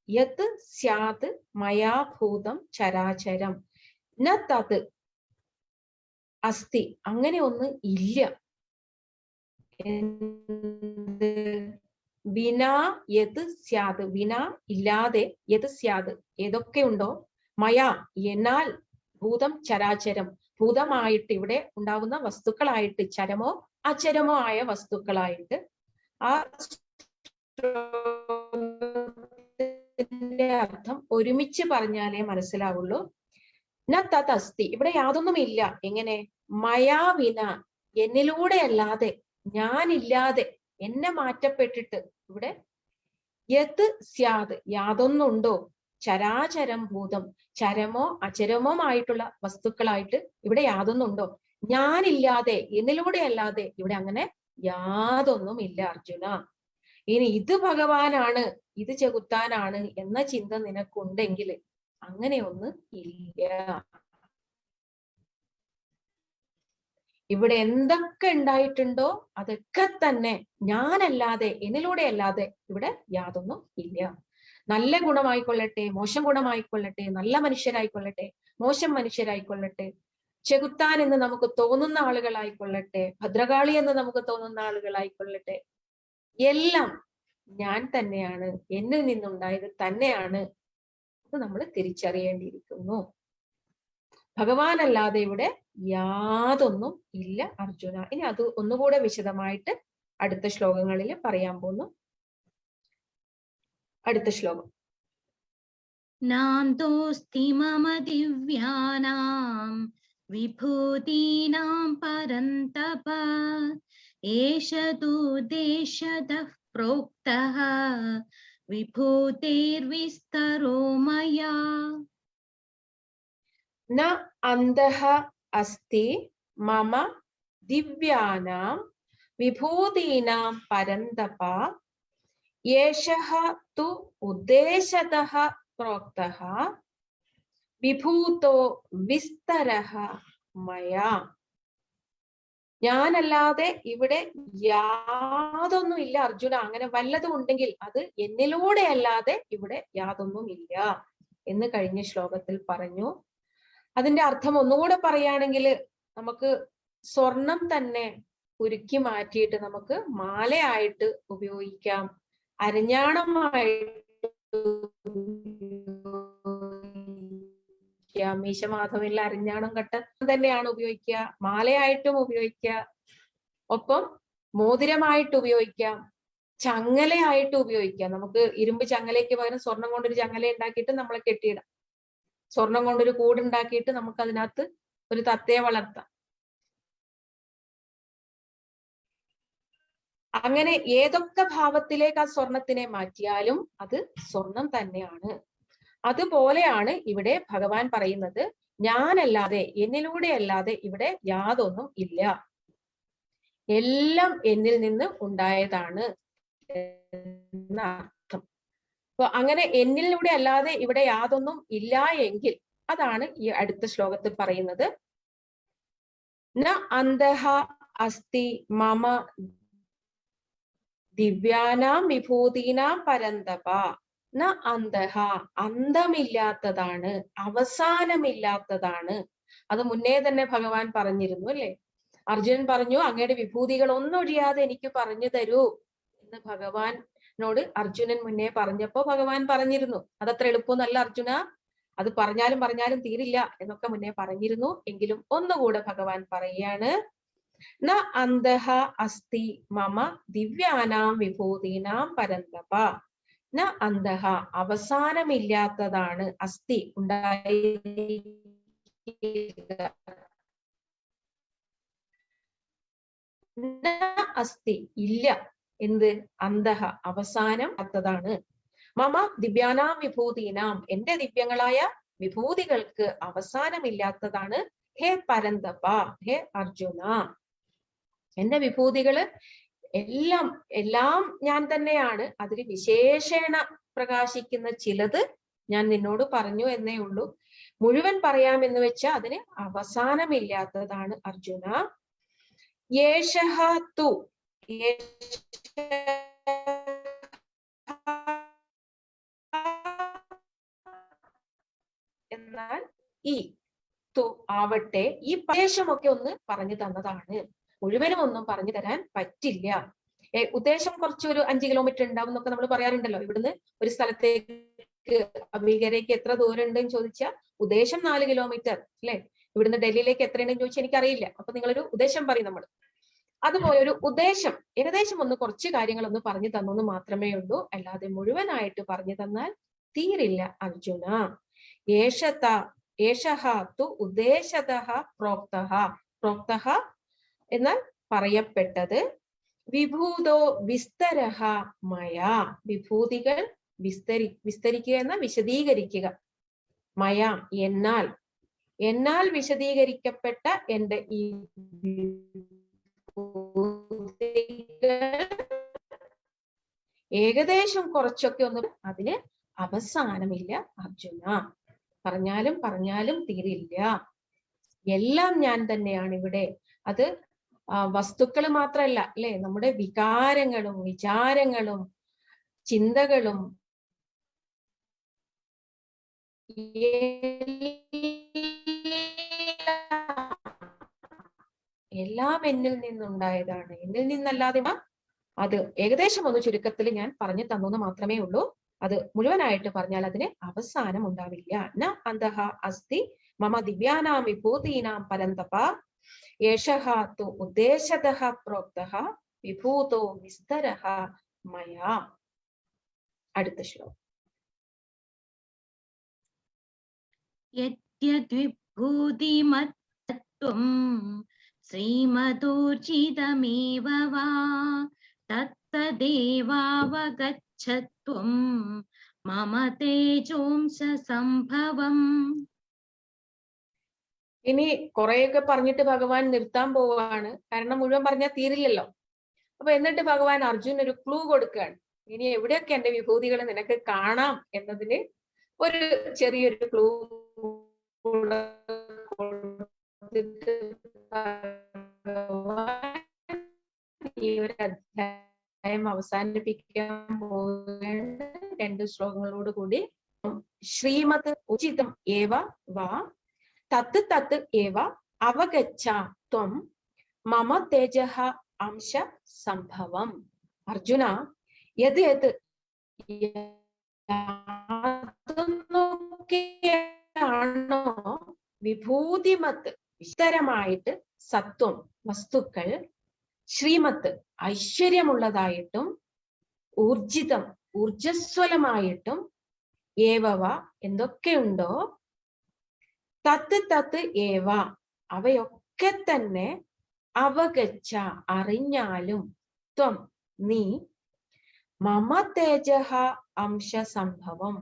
യത് സ്യാത് മയാ ഭൂതം ചരാചരം. ന തത് അസ്തി, അങ്ങനെ ഒന്ന് ഇല്ല. വിനാ യത് സ്യാത്, വിനാ ഇല്ലാതെ, യത് സ്യാത് ഏതൊക്കെ ഉണ്ടോ, മയാ എന്നാൽ, ഭൂതം ചരാചരം ഭൂതമായിട്ട് ഇവിടെ ഉണ്ടാവുന്ന വസ്തുക്കളായിട്ട്, ചരമോ അചരമോ ആയ വസ്തുക്കളായിട്ട്. ആ അർത്ഥം ഒരുമിച്ച് പറഞ്ഞാലേ മനസ്സിലാവുള്ളൂ. ന തത് അസ്തി, ഇവിടെ യാതൊന്നുമില്ല. എങ്ങനെ? മയാ വിന, എന്നിലൂടെ അല്ലാതെ, ഞാനില്ലാതെ, എന്നെ മാറ്റപ്പെട്ടിട്ട് ഇവിടെ യത് സ്യാത്, യാതൊന്നുണ്ടോ, ചരാചരം ഭൂതം, ചരമോ അചരമോ ആയിട്ടുള്ള വസ്തുക്കളായിട്ട് ഇവിടെ യാതൊന്നുണ്ടോ, ഞാനില്ലാതെ, എന്നിലൂടെ അല്ലാതെ ഇവിടെ അങ്ങനെ യാതൊന്നും ഇല്ല അർജുന. ഇനി ഇത് ഭഗവാനാണ്, ഇത് ചെകുത്താനാണ് എന്ന ചിന്ത നിനക്കുണ്ടെങ്കിൽ അങ്ങനെയൊന്ന് ഇല്ല. ഇവിടെ എന്തൊക്കെ ഉണ്ടായിട്ടുണ്ടോ അതൊക്കെ തന്നെ ഞാനല്ലാതെ, എന്നിലൂടെ അല്ലാതെ ഇവിടെ യാതൊന്നും ഇല്ല. നല്ല ഗുണമായിക്കൊള്ളട്ടെ, മോശം ഗുണമായിക്കൊള്ളട്ടെ, നല്ല മനുഷ്യരായിക്കൊള്ളട്ടെ, മോശം മനുഷ്യരായിക്കൊള്ളട്ടെ, ചെകുത്താൻ എന്ന് നമുക്ക് തോന്നുന്ന ആളുകളായിക്കൊള്ളട്ടെ, ഭദ്രകാളി എന്ന് നമുക്ക് തോന്നുന്ന ആളുകളായിക്കൊള്ളട്ടെ, എല്ലാം ഞാൻ തന്നെയാണ്, എന്നിൽ നിന്നുണ്ടായത് തന്നെയാണ്. അത് നമ്മൾ തിരിച്ചറിയേണ്ടിയിരിക്കുന്നു. ഭഗവാനല്ലാതെ ഇവിടെ യാതൊന്നും ഇല്ല അർജുന. ഇനി അത് ഒന്നുകൂടെ വിശദമായിട്ട് അടുത്ത ശ്ലോകങ്ങളിൽ പറയാൻ പോകുന്നു. അടുത്ത ശ്ലോകം. നാന്തോസ്തി മമ ദിവ്യാനാം വിഭൂതീനാം പരന്തപ ഏഷ തൂ ദേശതഃ പ്രോക്തഃ വിഭൂതിർവിസ്തരോ മയാ. ന അന്തഃ അസ്തി മമ ദിവ്യാനാം വിഭൂതീനാം പരന്തപ യേശഃ തു ഉദ്ദേശതഃ പ്രോക്തഃ വിഭൂതോ വിസ്തരഃ മയാ. ഞാനല്ലാതെ ഇവിടെ യാതൊന്നും ഇല്ല അർജുന. അങ്ങനെ വല്ലതും ഉണ്ടെങ്കിൽ അത് എന്നിലൂടെ അല്ലാതെ ഇവിടെ യാതൊന്നും ഇല്ല എന്ന് കഴിഞ്ഞ ശ്ലോകത്തിൽ പറഞ്ഞു. അതിന്റെ അർത്ഥം ഒന്നുകൂടെ പറയുകയാണെങ്കിൽ, നമുക്ക് സ്വർണം തന്നെ ഉരുക്കി മാറ്റിയിട്ട് നമുക്ക് മാലയായിട്ട് ഉപയോഗിക്കാം, അരഞ്ഞാണമായിട്ട് മീശമാധവില്ല അരഞ്ഞാണം കട്ട തന്നെയാണ് ഉപയോഗിക്കുക, മാലയായിട്ടും ഉപയോഗിക്കുക. ഒപ്പം മോതിരമായിട്ട് ഉപയോഗിക്കാം, ചങ്ങലയായിട്ട് ഉപയോഗിക്കാം. നമുക്ക് ഇരുമ്പ് ചങ്ങലയ്ക്ക് പകരം സ്വർണം കൊണ്ടൊരു ചങ്ങല ഉണ്ടാക്കിയിട്ട് നമ്മളെ കെട്ടിയിടാം. സ്വർണം കൊണ്ടൊരു കൂടുണ്ടാക്കിയിട്ട് നമുക്ക് അതിനകത്ത് ഒരു തത്തയെ വളർത്താം. അങ്ങനെ ഏതൊക്കെ ഭാവത്തിലേക്ക് ആ സ്വർണത്തിനെ മാറ്റിയാലും അത് സ്വർണം തന്നെയാണ്. അതുപോലെയാണ് ഇവിടെ ഭഗവാൻ പറയുന്നത്, ഞാനല്ലാതെ, എന്നിലൂടെ അല്ലാതെ ഇവിടെ യാതൊന്നും ഇല്ല, എല്ലാം എന്നിൽ നിന്ന് ഉണ്ടായതാണ് എന്നർത്ഥം. അപ്പൊ അങ്ങനെ എന്നിലൂടെ അല്ലാതെ ഇവിടെ യാതൊന്നും ഇല്ല എങ്കിൽ അതാണ് ഈ അടുത്ത ശ്ലോകത്തിൽ പറയുന്നത്, ന അന്തഃ അസ്തി മമ ദിവ്യാനാം വിഭൂതീനാം പരന്തപ. ന അന്തഃ, അന്തമില്ലാത്തതാണ്, അവസാനമില്ലാത്തതാണ്. അത് മുന്നേ തന്നെ ഭഗവാൻ പറഞ്ഞിരുന്നു അല്ലെ. അർജുനൻ പറഞ്ഞു, അങ്ങയുടെ വിഭൂതികൾ ഒന്നൊഴിയാതെ എനിക്ക് പറഞ്ഞു തരൂ എന്ന് ഭഗവാനോട് അർജുനൻ മുന്നേ പറഞ്ഞപ്പോ ഭഗവാൻ പറഞ്ഞിരുന്നു. അതത്ര എളുപ്പമൊന്നല്ല അർജുന, അത് പറഞ്ഞാലും തീരില്ല എന്നൊക്കെ മുന്നേ പറഞ്ഞിരുന്നു. എങ്കിലും ഒന്നുകൂടെ ഭഗവാൻ പറയാണ്, ന അന്തഃ അസ്തി മമ ദിവ്യാനാം വിഭൂതീനാം പരന്തപ. ന അന്തഃ, അവസാനമില്ലാത്തതാണ്, അസ്തി ഉണ്ടായിരിക്കുക, അസ്തി ഇല്ല, എന്ത്, അന്തഃ അവസാനം അത്തതാണ്, മമ ദിവ്യാനാം വിഭൂതീനാം, എന്റെ ദിവ്യങ്ങളായ വിഭൂതികൾക്ക് അവസാനമില്ലാത്തതാണ്, ഹേ പരന്തപ, ഹേ അർജുന. എന്റെ വിഭൂതികള് എല്ലാം ഞാൻ തന്നെയാണ്. അതിൽ വിശേഷണ പ്രകാശിക്കുന്ന ചിലത് ഞാൻ നിന്നോട് പറഞ്ഞു എന്നേ ഉള്ളൂ. മുഴുവൻ പറയാമെന്ന് വെച്ചാൽ അതിന് അവസാനമില്ലാത്തതാണ് അർജുന. യേശഃ തു, എന്നാൽ ഈ തു ആവട്ടെ, ഈ ഉദ്ദേശമൊക്കെ ഒന്ന് പറഞ്ഞു തന്നതാണ്, മുഴുവനും ഒന്നും പറഞ്ഞു തരാൻ പറ്റില്ല. ഉദ്ദേശം കുറച്ചൊരു 5 കിലോമീറ്റർ ഉണ്ടാവും എന്നൊക്കെ നമ്മൾ പറയാറുണ്ടല്ലോ. ഇവിടുന്ന് ഒരു സ്ഥലത്തേക്ക് അമീകരേക്ക് എത്ര ദൂരം ഉണ്ടെന്ന് ചോദിച്ചാൽ ഉദ്ദേശം 4 കിലോമീറ്റർ അല്ലെ. ഇവിടുന്ന് ഡൽഹിയിലേക്ക് എത്ര ഉണ്ടെന്ന് ചോദിച്ചാൽ എനിക്കറിയില്ല. അപ്പൊ നിങ്ങളൊരു ഉദ്ദേശം പറയും നമ്മൾ. അതുപോലെ ഒരു ഉദ്ദേശം, ഏകദേശം ഒന്ന് കുറച്ച് കാര്യങ്ങൾ ഒന്ന് പറഞ്ഞു തന്നു മാത്രമേ ഉള്ളൂ, അല്ലാതെ മുഴുവനായിട്ട് പറഞ്ഞു തന്നാൽ തീരില്ല അർജുന. ഏഷഃ തു ഉദ്ദേശതഃ പ്രോക്തഃ, പ്രോക്തഃ എന്നാൽ പറയപ്പെട്ടത്, വിഭൂതോ വിസ്തരഃ മയാ, വിഭൂതികൾ വിസ്തരിക്കുക എന്ന വിശദീകരിക്കുക, മയാ എന്നാൽ വിശദീകരിക്കപ്പെട്ട എന്റെ ഈ ഏകദേശം കുറച്ചൊക്കെ ഒന്ന്, അതിന് അവസാനമില്ല അർജുന. പറഞ്ഞാലും തീരില്ല, എല്ലാം ഞാൻ തന്നെയാണ് ഇവിടെ. അത് വസ്തുക്കൾ മാത്രല്ല അല്ലെ, നമ്മുടെ വികാരങ്ങളും വിചാരങ്ങളും ചിന്തകളും എല്ലാം എന്നിൽ നിന്നുണ്ടായതാണ്, എന്നിൽ നിന്നല്ലാതെ അത് ഏകദേശം ഒന്ന് ചുരുക്കത്തിൽ ഞാൻ പറഞ്ഞു തന്നു മാത്രമേ ഉള്ളൂ. അത് മുഴുവനായിട്ട് പറഞ്ഞാൽ അതിന് അവസാനം ഉണ്ടാവില്ല. ന അന്തഃ അസ്തി മമ ദിവ്യാനാം വിഭൂതീനാം പരന്തപ. ഏഷഃ തു ഉദ്ദേശതഃ പ്രോക്തഃ വിഭൂതോ വിസ്തരഃ മയാ. അടുത്ത ശ്ലോകം. യദ്വിഭൂതിമത്തത്വം ശ്രീമദൂർജിതമേവ വാ തത്തദേവാവഗച്ഛത്വം മമ തേജോംസ സംഭവം. ഇനി കുറെയൊക്കെ പറഞ്ഞിട്ട് ഭഗവാൻ നിർത്താൻ പോവാണ്. കാരണം മുഴുവൻ പറഞ്ഞാൽ തീരില്ലല്ലോ. അപ്പൊ എന്നിട്ട് ഭഗവാൻ അർജുൻ ഒരു ക്ലൂ കൊടുക്കുകയാണ്. ഇനി എവിടെയൊക്കെ എന്റെ വിഭൂതികൾ നിനക്ക് കാണാം എന്നതിന് ഒരു ചെറിയൊരു ക്ലൂ ഈ ഒരു അധ്യായം അവസാനിപ്പിക്കാൻ പോകുന്ന 2 ശ്ലോകങ്ങളോട് കൂടി. ശ്രീമത് ഉചിതം ഏവ വാ തത്ത് ഏവ അവഗച്ഛ ത്വം മമ തേജഃ അംശ സംഭവം. അർജുന, യത് യാതൊന്നൊക്കെയാണോ വിഭൂതിമത്ത് വിസ്തരമായിട്ട് സത്വം വസ്തുക്കൾ ശ്രീമത്ത് ഐശ്വര്യമുള്ളതായിട്ടും ഊർജിതം ഊർജസ്വലമായിട്ടും ഏവവ എന്തൊക്കെയുണ്ടോ തത്ത് തത്ത് ഏവ അവയൊക്കെ തന്നെ അവഗച്ഛ അറിഞ്ഞാലും ത്വം നീ മമ തേജഃ അംശ സംഭവം.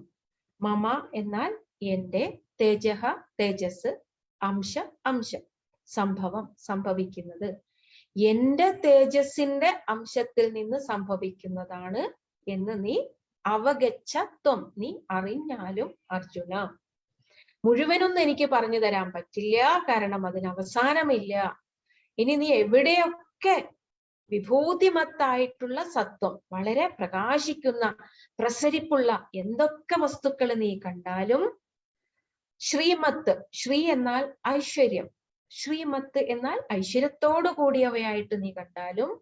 മമ എന്നാൽ എന്റെ, തേജഃ തേജസ്, അംശ അംശം, സംഭവം സംഭവിക്കുന്നത്, എന്റെ തേജസ്സിന്റെ അംശത്തിൽ നിന്ന് സംഭവിക്കുന്നതാണ് എന്ന് നീ അവഗച്ഛ ത്വം നീ അറിഞ്ഞാലും അർജുന. മുഴുവനൊന്നും എനിക്ക് പറഞ്ഞു തരാൻ പറ്റില്ല, കാരണം അതിന് അവസാനമില്ല. ഇനി നീ എവിടെയൊക്കെ വിഭൂതിമത്തായിട്ടുള്ള സത്വം, വളരെ പ്രകാശിക്കുന്ന പ്രസരിപ്പുള്ള എന്തൊക്കെ വസ്തുക്കൾ നീ കണ്ടാലും, ശ്രീമത്ത്, ശ്രീ എന്നാൽ ഐശ്വര്യം, ശ്രീമത്ത് എന്നാൽ ഐശ്വര്യത്തോടു കൂടിയവയായിട്ട് നീ കണ്ടാലും,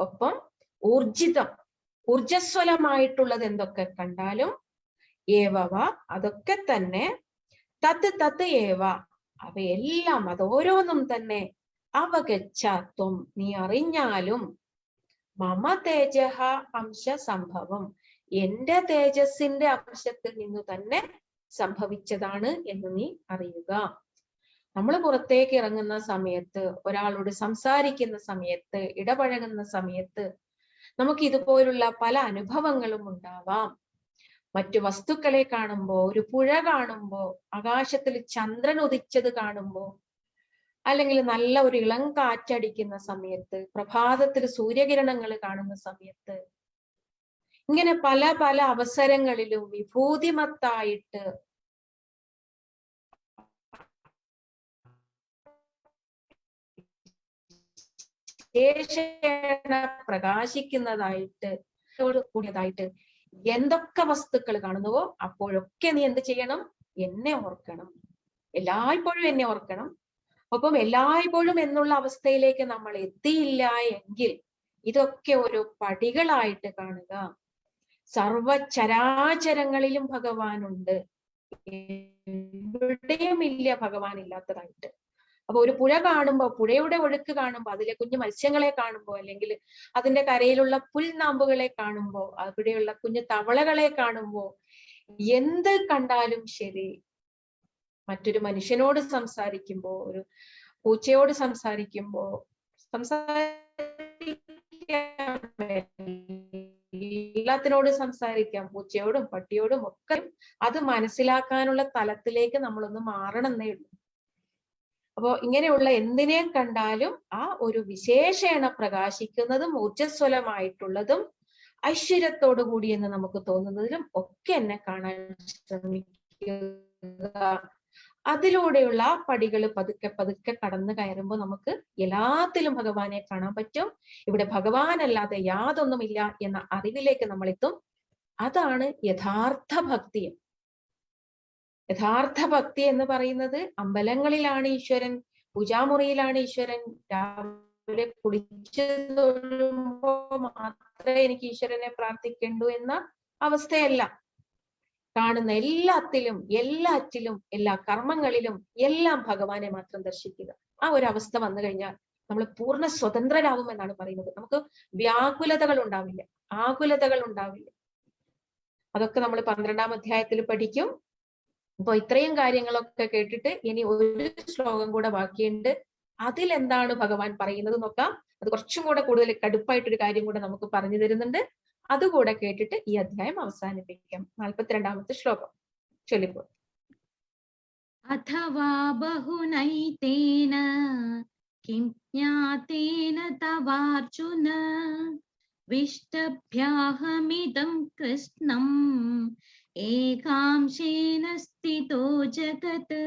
ഒപ്പം ഊർജിതം ഊർജസ്വലമായിട്ടുള്ളത് എന്തൊക്കെ കണ്ടാലും, ഏവവ അതൊക്കെ തന്നെ, തത്ത് തത്ത് ഏവ അവയെല്ലാം അതോരോന്നും തന്നെ, അവഗച്ഛത്വം നീ അറിഞ്ഞാലും, മമ തേജഃ അംശ സംഭവം എന്റെ തേജസ്സിന്റെ അംശത്തിൽ നിന്നു തന്നെ സംഭവിച്ചതാണ് എന്ന് നീ അറിയുക. നമ്മൾ പുറത്തേക്ക് ഇറങ്ങുന്ന സമയത്ത്, ഒരാളോട് സംസാരിക്കുന്ന സമയത്ത്, ഇടപഴകുന്ന സമയത്ത് നമുക്ക് ഇതുപോലുള്ള പല അനുഭവങ്ങളും ഉണ്ടാവാം. മറ്റു വസ്തുക്കളെ കാണുമ്പോ, ഒരു പുഴ കാണുമ്പോ, ആകാശത്തിൽ ചന്ദ്രൻ ഉദിച്ചത് കാണുമ്പോ, അല്ലെങ്കിൽ നല്ല ഒരു ഇളം കാറ്റടിക്കുന്ന സമയത്ത്, പ്രഭാതത്തിൽ സൂര്യകിരണങ്ങൾ കാണുന്ന സമയത്ത്, ഇങ്ങനെ പല പല അവസരങ്ങളിലും വിഭൂതിമത്തായിട്ട് പ്രകാശിക്കുന്നതായിട്ട് കൂടിയതായിട്ട് എന്തൊക്കെ വസ്തുക്കൾ കാണുന്നുവോ അപ്പോഴൊക്കെ നീ എന്ത് ചെയ്യണം? എന്നെ ഓർക്കണം, എല്ലായ്പ്പോഴും എന്നെ ഓർക്കണം. ഒപ്പം എല്ലായ്പ്പോഴും എന്നുള്ള അവസ്ഥയിലേക്ക് നമ്മൾ എത്തിയില്ല എങ്കിൽ ഇതൊക്കെ ഒരു പടികളായിട്ട് കാണുക. സർവചരാചരങ്ങളിലും ഭഗവാനുണ്ട്, എവിടെയും ഇല്ല ഭഗവാൻ ഇല്ലാത്തതായിട്ട്. അപ്പൊ ഒരു പുഴ കാണുമ്പോ, പുഴയുടെ ഒഴുക്ക് കാണുമ്പോ, അതിലെ കുഞ്ഞു മത്സ്യങ്ങളെ കാണുമ്പോ, അല്ലെങ്കിൽ അതിന്റെ കരയിലുള്ള പുൽനാമ്പുകളെ കാണുമ്പോ, അവിടെയുള്ള കുഞ്ഞു തവളകളെ കാണുമ്പോ, എന്ത് കണ്ടാലും ശരി, മറ്റൊരു മനുഷ്യനോട് സംസാരിക്കുമ്പോ, ഒരു പൂച്ചയോട് സംസാരിക്കുമ്പോ, എല്ലാത്തിനോട് സംസാരിക്കാം, പൂച്ചയോടും പട്ടിയോടും ഒക്കെ. അത് മനസ്സിലാക്കാനുള്ള തലത്തിലേക്ക് നമ്മളൊന്ന് മാറണമെന്നേ ഉള്ളൂ. അപ്പോ ഇങ്ങനെയുള്ള എന്തിനെ കണ്ടാലും ആ ഒരു വിശേഷേണ പ്രകാശിക്കുന്നതും ഊർജ്ജസ്വലമായിട്ടുള്ളതും ഐശ്വര്യത്തോടു കൂടി എന്ന് നമുക്ക് തോന്നുന്നതിലും ഒക്കെ എന്നെ കാണാൻ ശ്രമിക്കുക. അതിലൂടെയുള്ള പടികൾ പതുക്കെ പതുക്കെ കടന്നു കയറുമ്പോൾ നമുക്ക് എല്ലാത്തിലും ഭഗവാനെ കാണാൻ പറ്റും. ഇവിടെ ഭഗവാനല്ലാതെ യാതൊന്നുമില്ല എന്ന അറിവിലേക്ക് നമ്മൾ എത്തും. അതാണ് യഥാർത്ഥ ഭക്തി. യഥാർത്ഥ ഭക്തി എന്ന് പറയുന്നത് അമ്പലങ്ങളിലാണ് ഈശ്വരൻ, പൂജാമുറിയിലാണ് ഈശ്വരൻ, രാവിലെ കുളിച്ചു തൊഴുമ്പോ മാത്രമേ എനിക്ക് ഈശ്വരനെ പ്രാർത്ഥിക്കേണ്ടൂ എന്ന അവസ്ഥയല്ല. കാണുന്ന എല്ലാത്തിലും എല്ലാ കർമ്മങ്ങളിലും എല്ലാം ഭഗവാനെ മാത്രം ദർശിക്കുക. ആ ഒരു അവസ്ഥ വന്നു കഴിഞ്ഞാൽ നമ്മൾ പൂർണ്ണ സ്വതന്ത്രരാകും എന്നാണ് പറയുന്നത്. നമുക്ക് വ്യാകുലതകൾ ഉണ്ടാവില്ല, ആകുലതകൾ ഉണ്ടാവില്ല. അതൊക്കെ നമ്മൾ 12ാം അധ്യായത്തിൽ പഠിക്കും. അപ്പൊ ഇത്രയും കാര്യങ്ങളൊക്കെ കേട്ടിട്ട് ഇനി ഒരു ശ്ലോകം കൂടെ ബാക്കിയുണ്ട്. അതിലെന്താണ് ഭഗവാൻ പറയുന്നത് നോക്കാം. അത് കുറച്ചും കൂടെ കൂടുതൽ കടുപ്പായിട്ടൊരു കാര്യം കൂടെ നമുക്ക് പറഞ്ഞു തരുന്നുണ്ട്. അതുകൂടെ കേട്ടിട്ട് ഈ അധ്യായം അവസാനിപ്പിക്കാം. 42ാമത്തെ ശ്ലോകം ചൊല്ലിപ്പോ. അഥവാ ബഹുനൈതേന കിം ജ്ഞാതേന തവാർജുന വിഷ്ടഭ്യാഹമിദം കൃഷ്ണം ഏകാംശേന സ്ഥിതോ ജഗത്.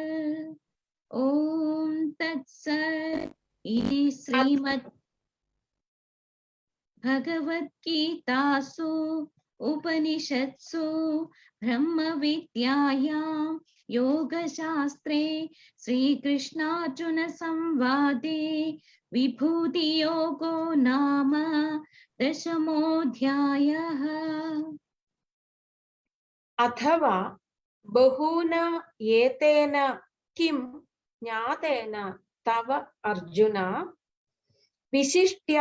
ഓം തത്സത്. ഇതി ശ്രീമദ് ഭഗവദ്ഗീതാസു ഉപനിഷത്സു ബ്രഹ്മവിദ്യായാം യോഗശാസ്ത്രേ ശ്രീകൃഷ്ണാർജുന സംവാദേ വിഭൂതിയോഗോ നാമ 10മോऽധ്യായഃ. അഥവാ ബഹൂന ഏതേന കിം ജ്ഞാതേന തവ അർജുന വിശിഷ്ട്യ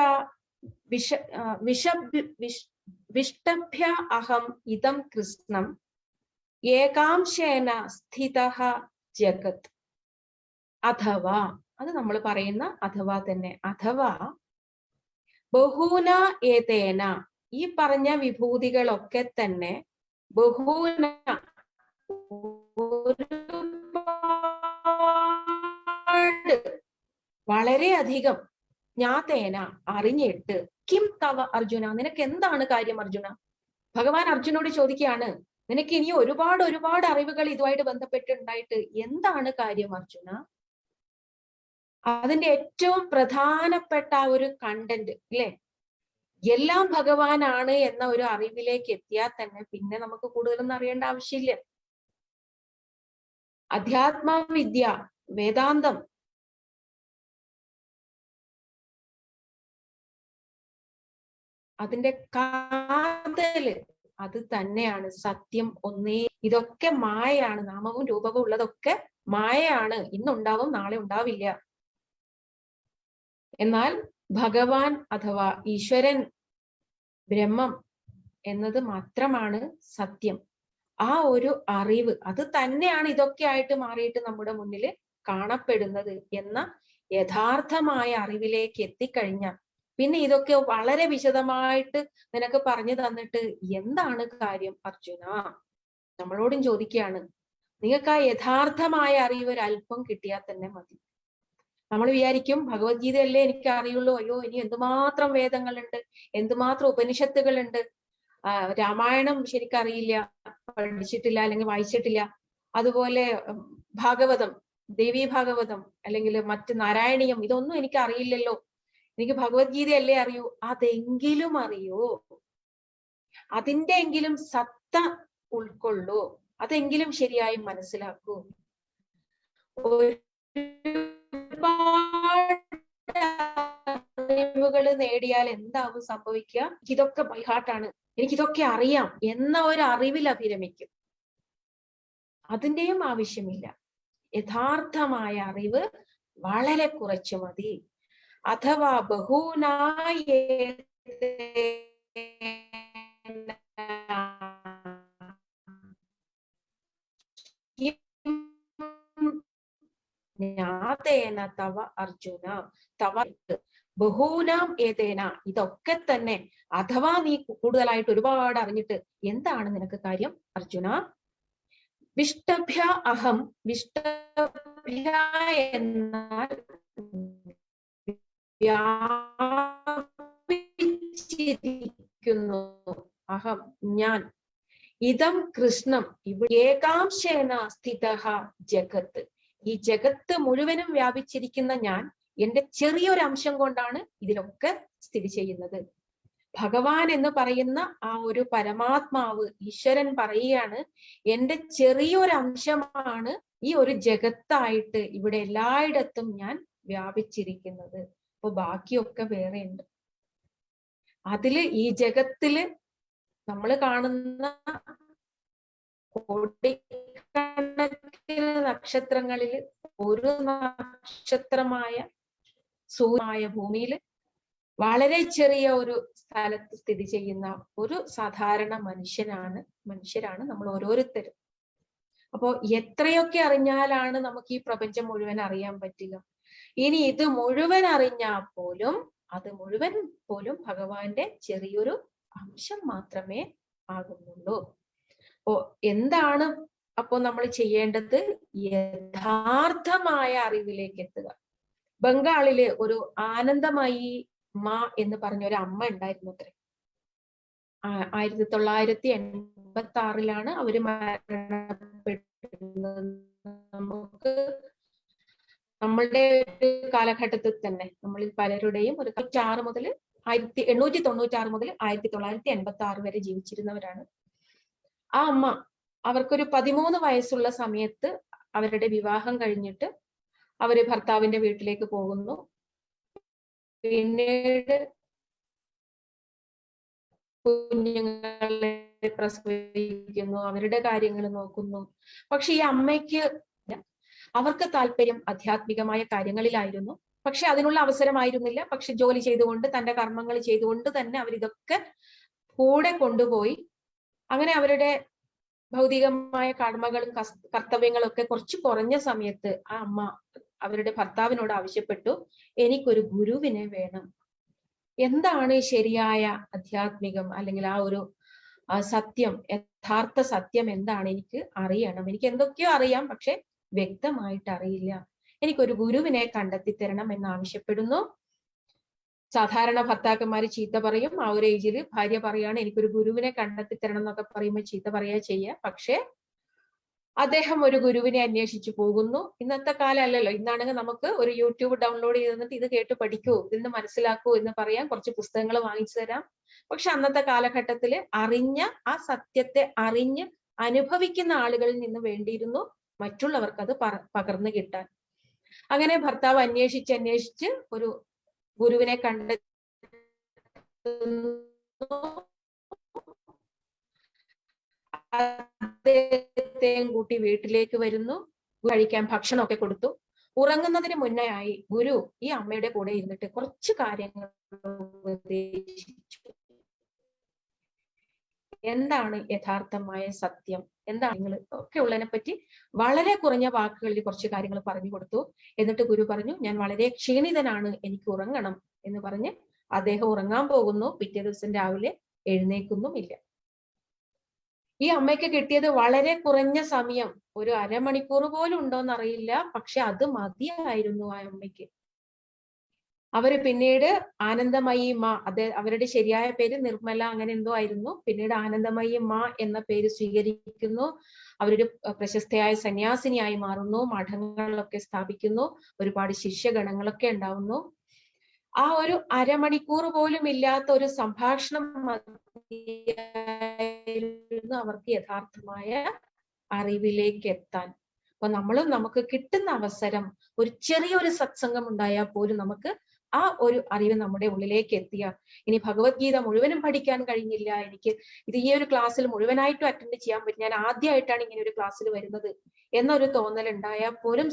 വിഷ്ടഭ്യ അഹം ഇദം കൃഷ്ണം ഏകാംശേന സ്ഥിതഃ ജഗത്. അഥവാ, അത് നമ്മൾ പറയുന്ന അഥവാ തന്നെ, അഥവാ ബഹൂന ഏതേന, ഈ പറഞ്ഞ വിഭൂതികളൊക്കെ തന്നെ ബഹൂന വളരെയധികം ജ്ഞാതേന അറിഞ്ഞിട്ട് കിം തവ അർജുന, നിനക്ക് എന്താണ് കാര്യം അർജുന? ഭഗവാൻ അർജുനോട് ചോദിക്കുകയാണ്, നിനക്ക് ഇനി ഒരുപാട് അറിവുകൾ ഇതുമായിട്ട് ബന്ധപ്പെട്ടുണ്ടായിട്ട് എന്താണ് കാര്യം അർജുന? അതിന്റെ ഏറ്റവും പ്രധാനപ്പെട്ട ഒരു കണ്ടന്റ് അല്ലെ, എല്ലാം ഭഗവാനാണ് എന്ന ഒരു അറിവിലേക്ക് എത്തിയാൽ തന്നെ പിന്നെ നമുക്ക് കൂടുതലൊന്നും അറിയേണ്ട ആവശ്യമില്ല. അധ്യാത്മവിദ്യ, വേദാന്തം, അതിന്റെ കാതല് അത് തന്നെയാണ് സത്യം ഒന്നേ. ഇതൊക്കെ മായയാണ്, നാമവും രൂപവും ഉള്ളതൊക്കെ മായയാണ്. ഇന്നുണ്ടാവും, നാളെ ഉണ്ടാവില്ല. എന്നാൽ ഭഗവാൻ അഥവാ ഈശ്വരൻ, ബ്രഹ്മം എന്നത് മാത്രമാണ് സത്യം. ആ ഒരു അറിവ് അത് തന്നെയാണ് ഇതൊക്കെ ആയിട്ട് മാറിയിട്ട് നമ്മുടെ മുന്നിൽ കാണപ്പെടുന്നത് എന്ന യഥാർത്ഥമായ അറിവിലേക്ക് എത്തിക്കഴിഞ്ഞാൽ പിന്നെ ഇതൊക്കെ വളരെ വിശദമായിട്ട് നിനക്ക് പറഞ്ഞു തന്നിട്ട് എന്താണ് കാര്യം അർജുന? നമ്മളോടും ചോദിക്കുകയാണ്. നിങ്ങൾക്ക് ആ യഥാർത്ഥമായ അറിവ് ഒരല്പം കിട്ടിയാൽ തന്നെ മതി. നമ്മൾ വിചാരിക്കും ഭഗവത്ഗീതയല്ലേ എനിക്ക് അറിയുള്ളൂ, അയ്യോ ഇനി എന്തുമാത്രം വേദങ്ങളുണ്ട്, എന്തുമാത്രം ഉപനിഷത്തുകളുണ്ട്, രാമായണം ശരിക്കറിയില്ല, പഠിച്ചിട്ടില്ല അല്ലെങ്കിൽ വായിച്ചിട്ടില്ല, അതുപോലെ ഭാഗവതം, ദേവീ ഭാഗവതം അല്ലെങ്കിൽ മറ്റ് നാരായണീയം, ഇതൊന്നും എനിക്ക് അറിയില്ലല്ലോ, എനിക്ക് ഭഗവത്ഗീതയല്ലേ അറിയൂ. അതെങ്കിലും അറിയൂ, അതിന്റെ എങ്കിലും സത്ത ഉൾക്കൊള്ളൂ, അതെങ്കിലും ശരിയായി മനസ്സിലാക്കൂ. അറിവുകൾ നേടിയാൽ എന്താവും സംഭവിക്കുക? ഇതൊക്കെ ബൈഹാർട്ടാണ്, എനിക്കിതൊക്കെ അറിയാം എന്ന ഒരു അറിവിൽ അഭിരമിക്കും. അതിന്റെയും ആവശ്യമില്ല. യഥാർത്ഥമായ അറിവ് വളരെ കുറച്ചു മതി. അഥവാ ബഹൂനായ ജ്ഞാതേന തവ അർജുന, തവ ബഹൂനാം ഏതേന, ഇതൊക്കെ തന്നെ അഥവാ നീ കൂടുതലായിട്ട് ഒരുപാട് അറിഞ്ഞിട്ട് എന്താണ് നിനക്ക് കാര്യം അർജുന? വിഷ്ടഭ്യ അഹം, വിഷ്ടഭ്യ എന്നാൽ വ്യാപിച്ചിരിക്കുന്നു, അഹം ഞാൻ, ഇതം കൃഷ്ണം ഇവിടെ ഏകാംശേന സ്ഥിതഃ ജഗത്ത്, ഈ ജഗത്ത് മുഴുവനും വ്യാപിച്ചിരിക്കുന്ന ഞാൻ എന്റെ ചെറിയൊരു അംശം കൊണ്ടാണ് ഇതിലൊക്കെ സ്ഥിതി ചെയ്യുന്നത്. ഭഗവാൻ എന്ന് പറയുന്ന ആ ഒരു പരമാത്മാവ്, ഈശ്വരൻ പറയുകയാണ്, എന്റെ ചെറിയൊരു അംശമാണ് ഈ ഒരു ജഗത്തായിട്ട് ഇവിടെ എല്ലായിടത്തും ഞാൻ വ്യാപിച്ചിരിക്കുന്നത്. അപ്പൊ ബാക്കിയൊക്കെ വേറെ ഉണ്ട്. അതില് ഈ ജഗത്തില് നമ്മൾ കാണുന്ന കോടിക്കണക്കിന് നക്ഷത്രങ്ങളിൽ ഒരു നക്ഷത്രമായ സൂര്യമായ ഭൂമിയിൽ വളരെ ചെറിയ ഒരു സ്ഥലത്ത് സ്ഥിതി ചെയ്യുന്ന ഒരു സാധാരണ മനുഷ്യരാണ് നമ്മൾ ഓരോരുത്തരും. അപ്പോ എത്രയൊക്കെ അറിഞ്ഞാലാണ് നമുക്ക് ഈ പ്രപഞ്ചം മുഴുവൻ അറിയാൻ പറ്റുക? ഇനി ഇത് മുഴുവൻ അറിഞ്ഞാൽ പോലും അത് മുഴുവൻ പോലും ഭഗവാന്റെ ചെറിയൊരു അംശം മാത്രമേ ആകുന്നുള്ളൂ. അപ്പോ എന്താണ് അപ്പോ നമ്മൾ ചെയ്യേണ്ടത്? യഥാർത്ഥമായ അറിവിലേക്ക് എത്തുക. ബംഗാളില് ഒരു ആനന്ദമയി മാ എന്ന് പറഞ്ഞ ഒരു അമ്മ ഉണ്ടായിരുന്നു അത്രേ. 1986 അവര് മരണപ്പെടുന്നത്. നമുക്ക് നമ്മളുടെ ഒരു കാലഘട്ടത്തിൽ തന്നെ നമ്മളിൽ പലരുടെയും ഒരു 1896 മുതൽ 1986 വരെ ജീവിച്ചിരുന്നവരാണ്. ആ അമ്മ, അവർക്കൊരു 13 വയസ്സുള്ള സമയത്ത് അവരുടെ വിവാഹം കഴിഞ്ഞിട്ട് അവര് ഭർത്താവിന്റെ വീട്ടിലേക്ക് പോകുന്നു. പിന്നീട് കുഞ്ഞുങ്ങളെ പ്രസവിക്കുന്നു, അവരുടെ കാര്യങ്ങൾ നോക്കുന്നു. പക്ഷെ ഈ അമ്മയ്ക്ക് അവർക്ക് താല്പര്യം ആധ്യാത്മികമായ കാര്യങ്ങളിലായിരുന്നു. പക്ഷെ അതിനുള്ള അവസരമായിരുന്നില്ല. പക്ഷെ ജോലി ചെയ്തുകൊണ്ട് തന്റെ കർമ്മങ്ങൾ ചെയ്തുകൊണ്ട് തന്നെ അവരിതൊക്കെ കൂടെ കൊണ്ടുപോയി. അങ്ങനെ അവരുടെ ഭൗതികമായ കടമകളും കർത്തവ്യങ്ങളും ഒക്കെ കുറച്ച് കുറഞ്ഞ സമയത്ത് ആ അമ്മ അവരുടെ ഭർത്താവിനോട് ആവശ്യപ്പെട്ടു, എനിക്കൊരു ഗുരുവിനെ വേണം. എന്താണ് ശരിയായ ആധ്യാത്മികം അല്ലെങ്കിൽ ആ ഒരു സത്യം, യഥാർത്ഥ സത്യം എന്താണ് എനിക്ക് അറിയണം. എനിക്ക് എന്തൊക്കെയോ അറിയാം, പക്ഷെ വ്യക്തമായിട്ട് അറിയില്ല. എനിക്കൊരു ഗുരുവിനെ കണ്ടെത്തി തരണം എന്ന് ആവശ്യപ്പെടുന്നു. സാധാരണ ഭർത്താക്കന്മാര് ചീത്ത പറയും. ആ ഒരു ഏജിൽ ഭാര്യ പറയാണ് എനിക്കൊരു ഗുരുവിനെ കണ്ടെത്തി തരണം എന്നൊക്കെ പറയുമ്പോൾ ചീത്ത പറയാ ചെയ്യുക. പക്ഷെ അദ്ദേഹം ഒരു ഗുരുവിനെ അന്വേഷിച്ചു പോകുന്നു. ഇന്നത്തെ കാലം അല്ലല്ലോ. ഇന്നാണെങ്കിൽ നമുക്ക് ഒരു യൂട്യൂബ് ഡൗൺലോഡ് ചെയ്തിട്ട് ഇത് കേട്ട് പഠിക്കൂ, ഇതിന്ന് മനസ്സിലാക്കൂ എന്ന് പറയാൻ കുറച്ച് പുസ്തകങ്ങൾ വാങ്ങിച്ചു തരാം. പക്ഷെ അന്നത്തെ കാലഘട്ടത്തിൽ അറിഞ്ഞ ആ സത്യത്തെ അറിഞ്ഞ് അനുഭവിക്കുന്ന ആളുകളിൽ നിന്ന് വേണ്ടിയിരുന്നു മറ്റുള്ളവർക്ക് അത് പകർന്നു കിട്ടാൻ. അങ്ങനെ ഭർത്താവ് അന്വേഷിച്ച് ഒരു ഗുരുവിനെ അദ്ദേഹത്തെയും കൂട്ടി വീട്ടിലേക്ക് വരുന്നു. കഴിക്കാൻ ഭക്ഷണമൊക്കെ കൊടുത്തു. ഉറങ്ങുന്നതിന് മുന്നേ ആയി ഗുരു ഈ അമ്മയുടെ കൂടെ ഇരുന്നിട്ട് കുറച്ച് കാര്യങ്ങൾ ഉപദേശിച്ചു. എന്താണ് യഥാർത്ഥമായ സത്യം, എന്താണ് ഒക്കെ ഉള്ളതിനെ പറ്റി വളരെ കുറഞ്ഞ വാക്കുകളിൽ കുറച്ച് കാര്യങ്ങൾ പറഞ്ഞു കൊടുത്തു. എന്നിട്ട് ഗുരു പറഞ്ഞു, ഞാൻ വളരെ ക്ഷീണിതനാണ്, എനിക്ക് ഉറങ്ങണം എന്ന് പറഞ്ഞ് അദ്ദേഹം ഉറങ്ങാൻ പോകുന്നു. പിറ്റേ ദിവസം രാവിലെ എഴുന്നേൽക്കുന്നുമില്ല. ഈ അമ്മയ്ക്ക് കിട്ടിയത് വളരെ കുറഞ്ഞ സമയം, ഒരു അരമണിക്കൂർ പോലും ഉണ്ടോന്ന് അറിയില്ല. പക്ഷെ അത് മതിയായിരുന്നു ആ അമ്മയ്ക്ക്. അവര് പിന്നീട് ആനന്ദമയി മാ, അവരുടെ ശരിയായ പേര് നിർമ്മല അങ്ങനെ എന്തോ ആയിരുന്നു. പിന്നീട് ആനന്ദമയി മാ എന്ന പേര് സ്വീകരിക്കുന്നു. അവരൊരു പ്രശസ്തയായ സന്യാസിനിയായി മാറുന്നു. മഠങ്ങളൊക്കെ സ്ഥാപിക്കുന്നു. ഒരുപാട് ശിഷ്യഗണങ്ങളൊക്കെ ഉണ്ടാവുന്നു. ആ ഒരു അരമണിക്കൂർ പോലും ഇല്ലാത്ത ഒരു സംഭാഷണം അവർക്ക് യഥാർത്ഥമായ അറിവിലേക്ക് എത്താൻ. അപ്പൊ നമുക്ക് കിട്ടുന്ന അവസരം, ഒരു ചെറിയൊരു സത്സംഗം ഉണ്ടായാൽ പോലും നമുക്ക് ആ ഒരു അറിവ് നമ്മുടെ ഉള്ളിലേക്ക് എത്തിയ, ഇനി ഭഗവത്ഗീത മുഴുവനും പഠിക്കാൻ കഴിഞ്ഞില്ല, എനിക്ക് ഇത് ഈ ഒരു ക്ലാസ്സിൽ മുഴുവനായിട്ടും അറ്റൻഡ് ചെയ്യാൻ പറ്റും, ഞാൻ ആദ്യമായിട്ടാണ് ഇങ്ങനെ ഒരു ക്ലാസ്സിൽ വരുന്നത് എന്നൊരു തോന്നൽ ഉണ്ടായാൽ പോലും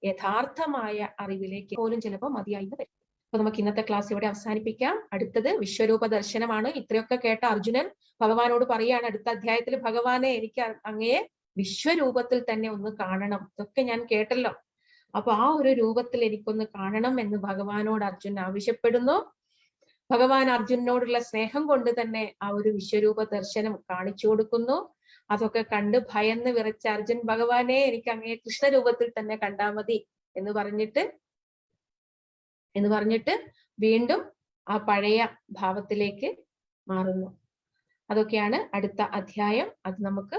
യഥാർത്ഥമായ അറിവിലേക്ക് പോലും ചിലപ്പോൾ മതിയായി വരും. അപ്പൊ നമുക്ക് ഇന്നത്തെ ക്ലാസ് ഇവിടെ അവസാനിപ്പിക്കാം. അടുത്തത് വിശ്വരൂപ ദർശനമാണ്. ഇത്രയൊക്കെ കേട്ട അർജുനൻ ഭഗവാനോട് പറയാണ്, അടുത്ത അധ്യായത്തിൽ ഭഗവാനെ എനിക്ക് അങ്ങയെ വിശ്വരൂപത്തിൽ തന്നെ ഒന്ന് കാണണം. ഇതൊക്കെ ഞാൻ കേട്ടല്ലോ, അപ്പൊ ആ ഒരു രൂപത്തിൽ എനിക്കൊന്ന് കാണണം എന്ന് ഭഗവാനോട് അർജുനൻ ആവശ്യപ്പെടുന്നു. ഭഗവാൻ അർജുനനോടുള്ള സ്നേഹം കൊണ്ട് തന്നെ ആ ഒരു വിശ്വരൂപ ദർശനം കാണിച്ചു കൊടുക്കുന്നു. അതൊക്കെ കണ്ട് ഭയന്ന് വിറച്ച അർജുൻ, ഭഗവാനെ എനിക്ക് അങ്ങയെ കൃഷ്ണരൂപത്തിൽ തന്നെ കണ്ടാൽ മതി എന്ന് പറഞ്ഞിട്ട് വീണ്ടും ആ പഴയ ഭാവത്തിലേക്ക് മാറുന്നു. അതൊക്കെയാണ് അടുത്ത അധ്യായം. അത് നമുക്ക്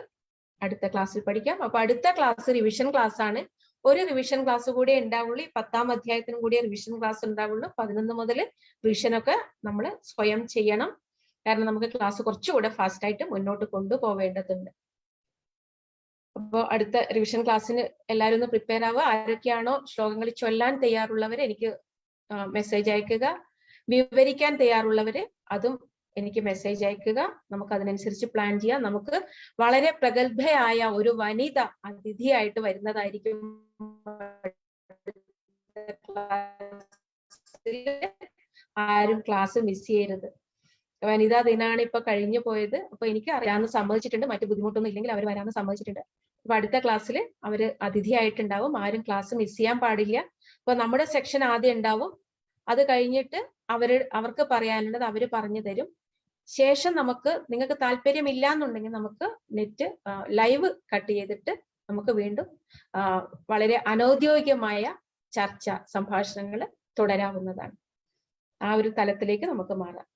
അടുത്ത ക്ലാസ്സിൽ പഠിക്കാം. അപ്പൊ അടുത്ത ക്ലാസ് റിവിഷൻ ക്ലാസ് ആണ്. ഒരു റിവിഷൻ ക്ലാസ് കൂടെ ഉണ്ടാവുള്ളൂ. ഈ 10ാം അധ്യായത്തിനും കൂടി റിവിഷൻ ക്ലാസ് ഉണ്ടാവുള്ളൂ. 11 മുതൽ റിവിഷനൊക്കെ നമ്മൾ സ്വയം ചെയ്യണം. കാരണം നമുക്ക് ക്ലാസ് കുറച്ചുകൂടെ ഫാസ്റ്റ് ആയിട്ട് മുന്നോട്ട് കൊണ്ടുപോവേണ്ടതുണ്ട്. അപ്പോൾ അടുത്ത റിവിഷൻ ക്ലാസ്സിന് എല്ലാവരും ഒന്ന് പ്രിപ്പയർ ആവുക. ആരൊക്കെയാണോ ശ്ലോകങ്ങൾ ചൊല്ലാൻ തയ്യാറുള്ളവർ എനിക്ക് മെസ്സേജ് അയക്കുക. വിവരിക്കാൻ തയ്യാറുള്ളവര് അതും എനിക്ക് മെസ്സേജ് അയക്കുക. നമുക്ക് അതിനനുസരിച്ച് പ്ലാൻ ചെയ്യാം. നമുക്ക് വളരെ പ്രഗത്ഭയായ ഒരു വനിത അതിഥിയായിട്ട് വരുന്നതായിരിക്കും. ആരും ക്ലാസ് മിസ് ചെയ്യരുത്. വനിതാ ദിനാണ് ഇപ്പൊ കഴിഞ്ഞു പോയത്. അപ്പൊ എനിക്ക് അറിയാമെന്ന് സമ്മതിച്ചിട്ടുണ്ട്. മറ്റു ബുദ്ധിമുട്ടൊന്നും ഇല്ലെങ്കിൽ അവർ വരാമെന്ന് സമ്മതിച്ചിട്ടുണ്ട്. അപ്പൊ അടുത്ത ക്ലാസ്സിൽ അവര് അതിഥിയായിട്ടുണ്ടാവും. ആരും ക്ലാസ് മിസ് ചെയ്യാൻ പാടില്ല. അപ്പൊ നമ്മുടെ സെക്ഷൻ ആദ്യം ഉണ്ടാവും. അത് കഴിഞ്ഞിട്ട് അവർക്ക് പറയാനുള്ളത് അവര് പറഞ്ഞു തരും. ശേഷം നിങ്ങൾക്ക് താല്പര്യമില്ല എന്നുണ്ടെങ്കിൽ നമുക്ക് നെറ്റ് ലൈവ് കട്ട് ചെയ്തിട്ട് നമുക്ക് വീണ്ടും വളരെ അനൗദ്യോഗികമായ ചർച്ച സംഭാഷണങ്ങൾ തുടരാവുന്നതാണ്. ആ ഒരു തലത്തിലേക്ക് നമുക്ക് മാറാം.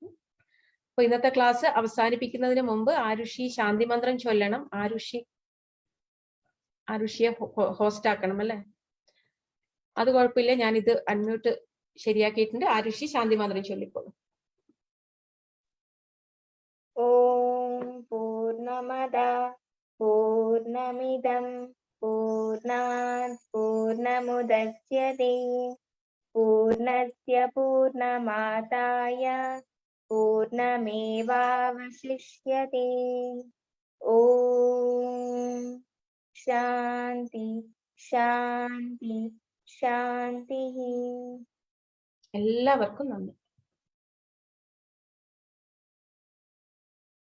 അപ്പൊ ഇന്നത്തെ ക്ലാസ് അവസാനിപ്പിക്കുന്നതിന് മുമ്പ് ആരുഷി ശാന്തി മന്ത്രം ചൊല്ലണം. ആരുഷിയെ ഹോസ്റ്റ് ആക്കണം അല്ലെ? അത് കുഴപ്പമില്ല, ഞാനിത് അൺമ്യൂട്ട് ശരിയാക്കിയിട്ടുണ്ട്. ആരുഷി ശാന്തി മന്ത്രം ചൊല്ലിക്കോളൂ. ഓം പൂർണ്ണമദ പൂർണ്ണമിദം പൂർണ്ണാത് പൂർണ്ണമുദച്യതേ പൂർണ്ണസ്യ പൂർണ്ണമാദായ പൂർണ്ണമേവാവശിഷ്യതേ. ഓം ശാന്തി ശാന്തി ശാന്തി. എല്ലാവർക്കും നന്ദി.